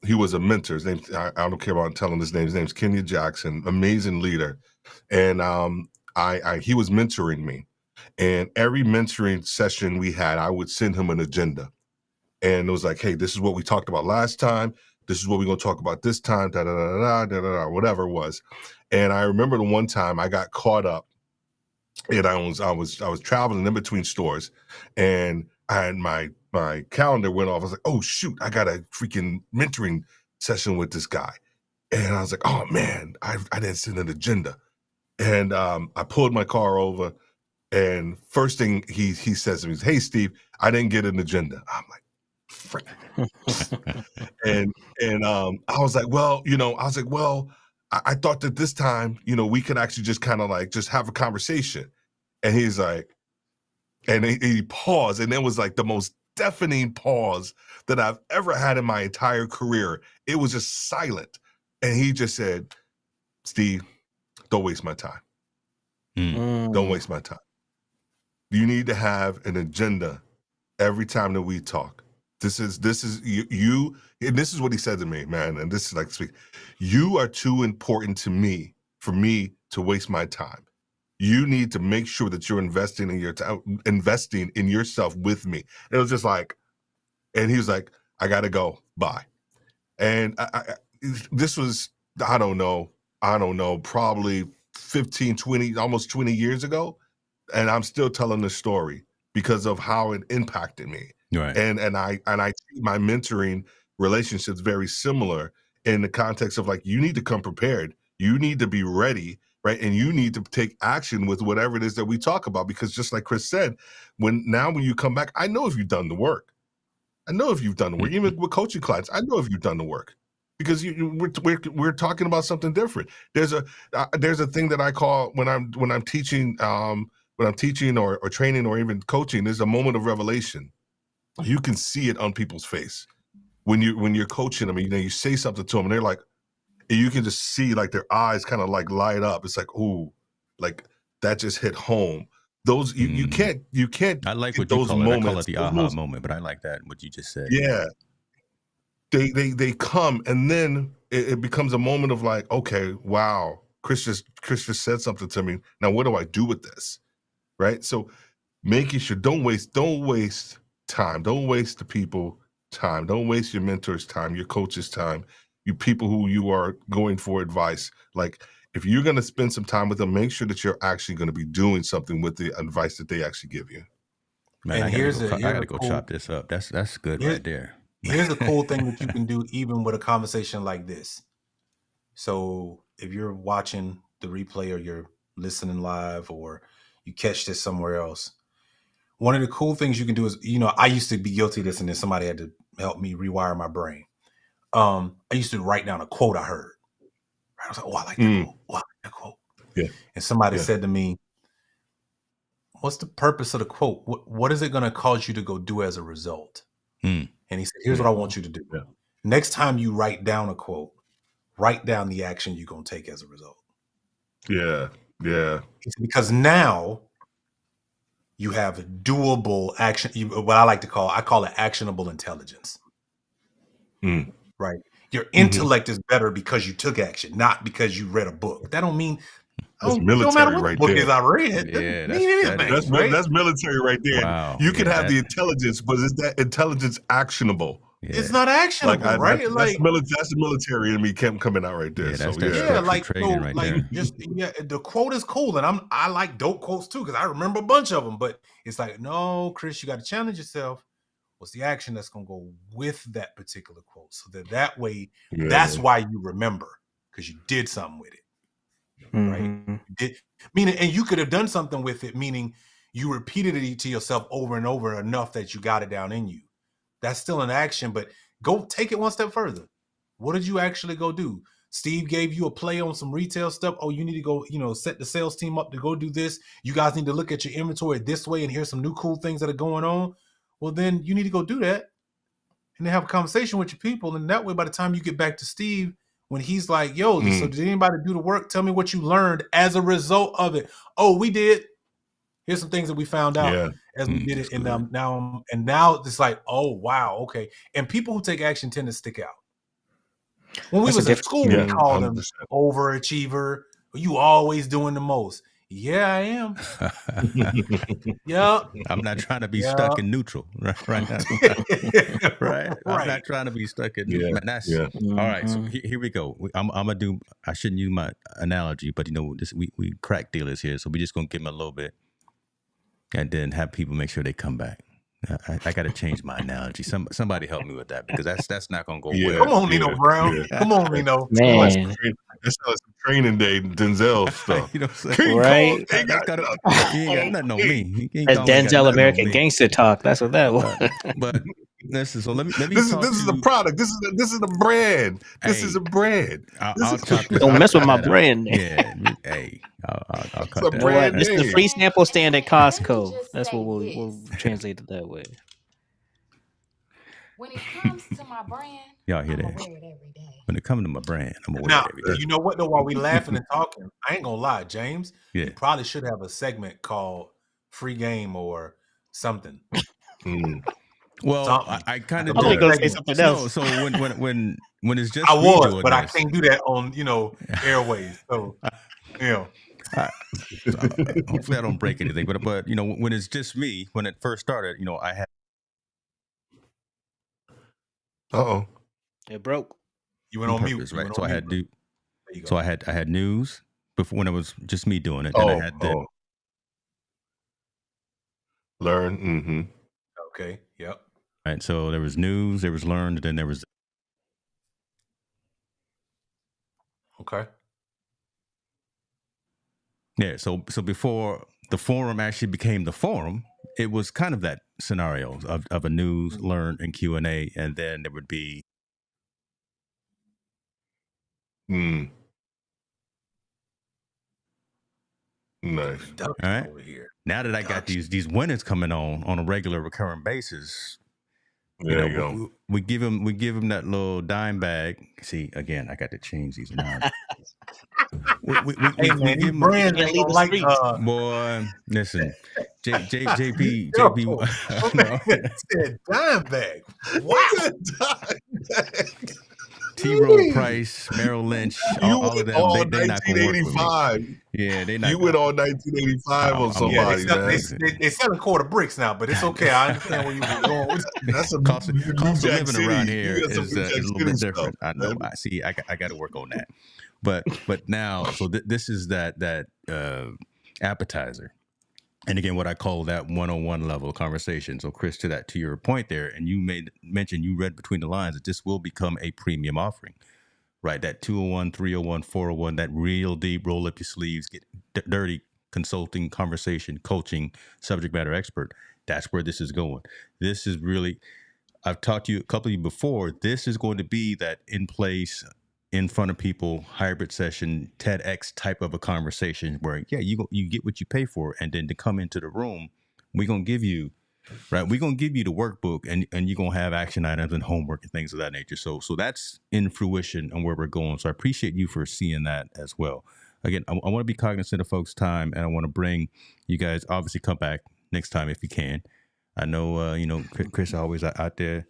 he was a mentor. His name, I don't care about telling his name. His name's Kenya Jackson, amazing leader. And he was mentoring me. And every mentoring session we had, I would send him an agenda. And it was like, hey, this is what we talked about last time. This is what we're going to talk about this time, da da da da da da, whatever it was. And I remember the one time I got caught up, and I was traveling in between stores, and I had my calendar went off. I was like, oh shoot, I got a freaking mentoring session with this guy. And I was like, oh man, I didn't send an agenda. And I pulled my car over, and first thing he says to me is, hey Steve, I didn't get an agenda. I'm like, frick. and I was like, well, I thought that this time, we could actually just kind of like just have a conversation. And he's like, and he paused, and it was like the most deafening pause that I've ever had in my entire career. It was just silent. And he just said, Steve, don't waste my time. Don't waste my time. You need to have an agenda every time that we talk. This is you, and this is what he said to me, man. And this is like, you are too important to me for me to waste my time. You need to make sure that you're investing in yourself with me. And it was just like, and he was like, I gotta go, bye. And this was, I don't know, probably 15, 20, almost 20 years ago. And I'm still telling the story because of how it impacted me. Right. And I see my mentoring relationships very similar in the context of like, you need to come prepared. You need to be ready, right? And you need to take action with whatever it is that we talk about, because just like Chris said, when you come back, I know if you've done the work. I know if you've done the work, even with coaching clients, I know if you've done the work, because we're talking about something different. There's a thing that I call when I'm teaching, or training or even coaching, there's a moment of revelation. You can see it on people's face when you're coaching them. You say something to them, and they're like, and you can just see like their eyes kind of like light up. It's like, ooh, like that just hit home. Those you can't. I like what those you call it. I call moments, it the aha moment, but I like that what you just said. Yeah, they come, and then it becomes a moment of like, okay, wow, Chris just said something to me. Now what do I do with this? Right. So making sure don't waste time. Don't waste the people time. Don't waste your mentor's time, your coach's time, you people who you are going for advice. Like, if you're going to spend some time with them, make sure that you're actually going to be doing something with the advice that they actually give you. Man, I gotta go chop this up. That's good right there. Here's a cool thing that you can do even with a conversation like this. So if you're watching the replay or you're listening live or you catch this somewhere else, one of the cool things you can do is, I used to be guilty of this, and then somebody had to help me rewire my brain. I used to write down a quote I heard. I was like, oh, I like that quote. Oh, I like that quote. Yeah. And somebody said to me, what's the purpose of the quote? What is it going to cause you to go do as a result? And he said, here's what I want you to do. Yeah. Next time you write down a quote, write down the action you're going to take as a result. Yeah. Yeah. Because now you have doable action. What I like to call it actionable intelligence. Right. Your intellect is better because you took action, not because you read a book. That don't mean that's military matter what right book there. Is I read. Yeah, that's military right there. Wow. You can have the intelligence, but is that intelligence actionable? Yeah. It's not actionable, right? That's the military in me coming out right there. Yeah, the quote is cool, and I like dope quotes too because I remember a bunch of them. But it's like, no, Chris, you got to challenge yourself. What's the action that's going to go with that particular quote? So that way, that's why you remember, because you did something with it, right? And you could have done something with it, meaning you repeated it to yourself over and over enough that you got it down in you. That's still an action, but go take it one step further. What did you actually go do? Steve gave you a play on some retail stuff. Oh, you need to go, set the sales team up to go do this. You guys need to look at your inventory this way, and here's some new cool things that are going on. Well, then you need to go do that and then have a conversation with your people. And that way, by the time you get back to Steve, when he's like, yo, so did anybody do the work? Tell me what you learned as a result of it. Oh, we did. Here's some things that we found out as we did it. And now it's like, oh, wow. Okay. And people who take action tend to stick out. When we That's a was in different. school, we Yeah, called hundred them percent. overachiever. You always doing the most. Yeah, I am. Yep. I'm not trying to be Yep. stuck in neutral, right? Right? I'm not trying to be stuck in neutral. Yeah, Man, that's yeah. all right. So Mhm. here we go. I'm gonna do. I shouldn't use my analogy, but this we crack dealers here, so we just gonna give them a little bit, and then have people make sure they come back. I got to change my analogy. Somebody help me with that, because that's not gonna go Yeah, Come well. on, Nino yeah, Brown. yeah. Come on, Nino. That sound like some Man, that sound like some training day Denzel stuff. You know what I'm saying? King Kong right? ain't got That nothing he ain't got on nothing on me. me. King That's Kong ain't got Denzel nothing on American me. gangster talk. That's what that was. But listen. So let me This talk is a to. product. This is a brand. This is Hey, a brand. I'll chop this. Don't I'll mess with cut my that out. brand. Yeah. Hey, I'll It's cut a that You know what? brand out. This is the name. free sample stand at Let me Costco. just That's what say we'll this. translate it that way. When it comes to my brand, Y'all hear I'ma that? wear it every day. When it comes to my brand, I'm gonna wear Now, it every day. you know what though? While we laughing and talking, I ain't gonna lie, James. Yeah. You probably should have a segment called "Free Game" or something. Mm. Well, Something. I kind of I was do. gonna say something No, else. so when it's just I me was, doing but I this, can't do that on airways. So hopefully I don't break anything. But when it's just me, when it first started, I had. Uh-oh. It broke. you went on mute. Purpose, You right? went So on I mute, had bro. to. There you go. So I had news before, when it was just me doing it. Then I had the. Learn. Mm-hmm. Okay. Yep. Right. So there was news, there was learned, and then there was. Okay. Yeah. So before the forum actually became the forum, it was kind of that scenario of a news, learn, and Q&A, and then there would be. Mm. Nice. All right. Over here. Now that I got these winners coming on a regular recurring basis, There you go. we give them that little dime bag. See, again, I got to change these analogies. we Hey man, give these them. brands Can't ain't leave gonna the like streets. Boy, listen, JP, Yo, no. said dime bag. Wow. T. Rowe Price, Merrill Lynch, You all of went them, all they not gonna work with me. 1985. Yeah, they not. You went all 1985 on I'm somebody, man. They selling quarter bricks now, but it's okay. I understand where you were going with That's a cost New of Jack living City. around You here got some is New a Jack little City bit stuff, different. I know. man. I see. I got to work on that. But now, so this is that appetizer. And again, what I call that 101 level conversation. So, Chris, to your point there, and you mention you read between the lines that this will become a premium offering, right? That 201, 301, 401, that real deep, roll up your sleeves, get dirty consulting, conversation, coaching, subject matter expert. That's where this is going. This is really, I've talked to you, a couple of you before, this is going to be that in place, in front of people, hybrid session, TEDx type of a conversation where, yeah, you get what you pay for. And then to come into the room, we're going to give you, right? We're going to give you the workbook, and you're going to have action items and homework and things of that nature. So that's in fruition and where we're going. So I appreciate you for seeing that as well. Again, I want to be cognizant of folks' time, and I want to bring you guys, obviously come back next time if you can. I know, Chris always out there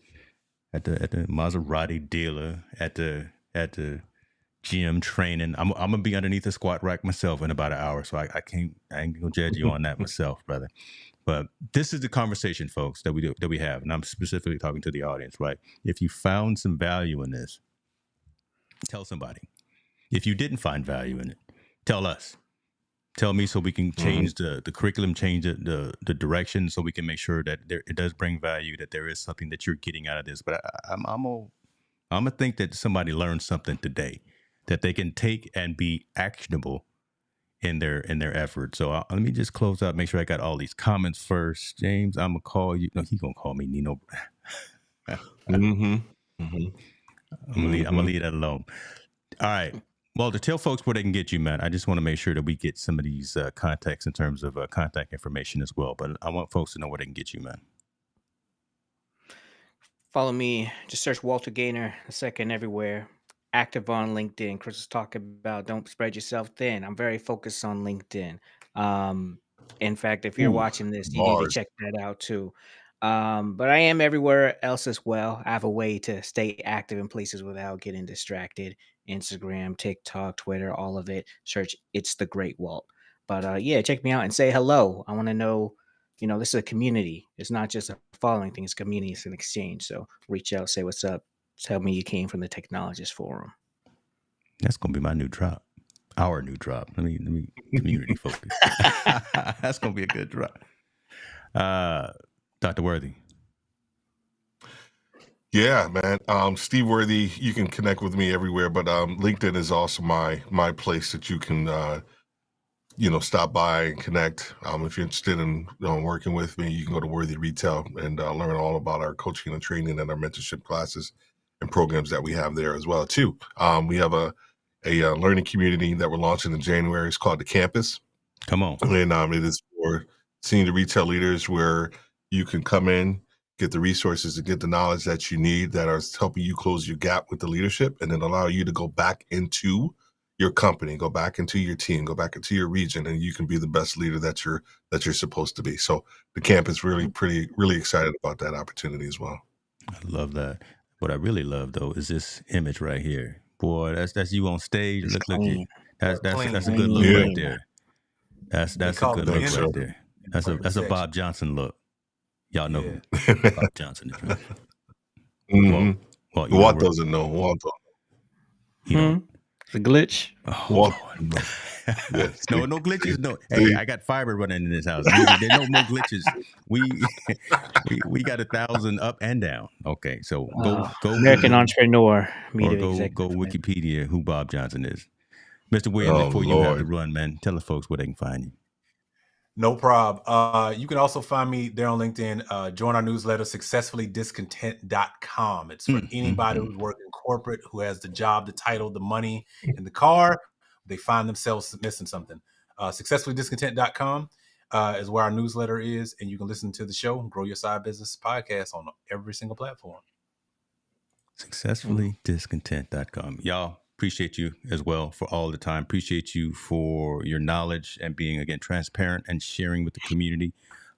at the Maserati dealer, at the gym training. I'm gonna be underneath the squat rack myself in about an hour, so I ain't gonna judge you on that myself, brother. But this is the conversation, folks, that we have, and I'm specifically talking to the audience, right? If you found some value in this, tell somebody. If you didn't find value in it, tell us. Tell me, so we can change the curriculum, change the direction, so we can make sure that it does bring value, that there is something that you're getting out of this. But I'm gonna think that somebody learned something today that they can take and be actionable in their effort. So let me just close out. Make sure I got all these comments first. James, I'm gonna call you. No, he gonna call me Nino. I'm gonna leave that alone. All right. Walter, tell folks where they can get you, man. I just want to make sure that we get some of these contacts in terms of contact information as well. But I want folks to know where they can get you, man. Follow me. Just search Walter Gaynor II everywhere. Active on LinkedIn. Chris was talking about don't spread yourself thin. I'm very focused on LinkedIn. In fact, if you're watching this, you need to bars. check that out too. But I am everywhere else as well. I have a way to stay active in places without getting distracted. Instagram, TikTok, Twitter, all of it. Search It's the Great Walt. But yeah, check me out and say hello. I want to know, this is a community. It's not just a following thing, it's a community, it's an exchange. So reach out, say what's up. Tell me you came from the Technologist Forum. That's gonna be my new drop. Our new drop. Let me community focus. That's gonna be a good drop. Dr. Worthy. Yeah, man. Steve Worthy, you can connect with me everywhere, but LinkedIn is also my place that you can stop by and connect. If you're interested in working with me, you can go to Worthy Retail and learn all about our coaching and training and our mentorship classes and programs that we have there as well too. We have a learning community that we're launching in January. It's called The Campus. Come on. And it is for senior retail leaders where you can come in, get the resources and get the knowledge that you need that are helping you close your gap with the leadership, and then allow you to go back into your company, go back into your team, go back into your region, and you can be the best leader that you're supposed to be. So The Campus really excited about that opportunity as well. I love that. What I really love though is this image right here. Boy, that's you on stage. It's Look clean. that's Clean. a good look Yeah. right there. That's a call good it look the right image. there. That's a Section. Bob Johnson look. Y'all know Yeah. who Bob Johnson is, right? Mhm. Well, Walt doesn't know. Walt don't you know. It's a glitch. Oh, Walt, Lord. yeah, No, see. no glitches. No. See. Hey, I got fiber running in this house. There's no more glitches. We got 1,000 up and down. Okay, so go American Google Entrepreneur, or Media go Executive. Wikipedia who Bob Johnson is. Mr. Williams, Oh, before you have to Lord. run, man, tell the folks where they can find you. No problem. You can also find me there on LinkedIn. Join our newsletter, successfullydiscontent.com. It's for anybody who's working corporate, who has the job, the title, the money, and the car. They find themselves missing something. Successfullydiscontent.com is where our newsletter is, and you can listen to the show, Grow Your Side Business podcast on every single platform. Successfullydiscontent.com. Y'all, appreciate you as well for all the time. Appreciate you for your knowledge and being, again, transparent and sharing with the community.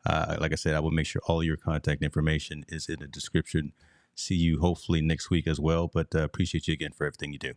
Like I said, I will make sure all your contact information is in the description. See you hopefully next week as well, but appreciate you again for everything you do.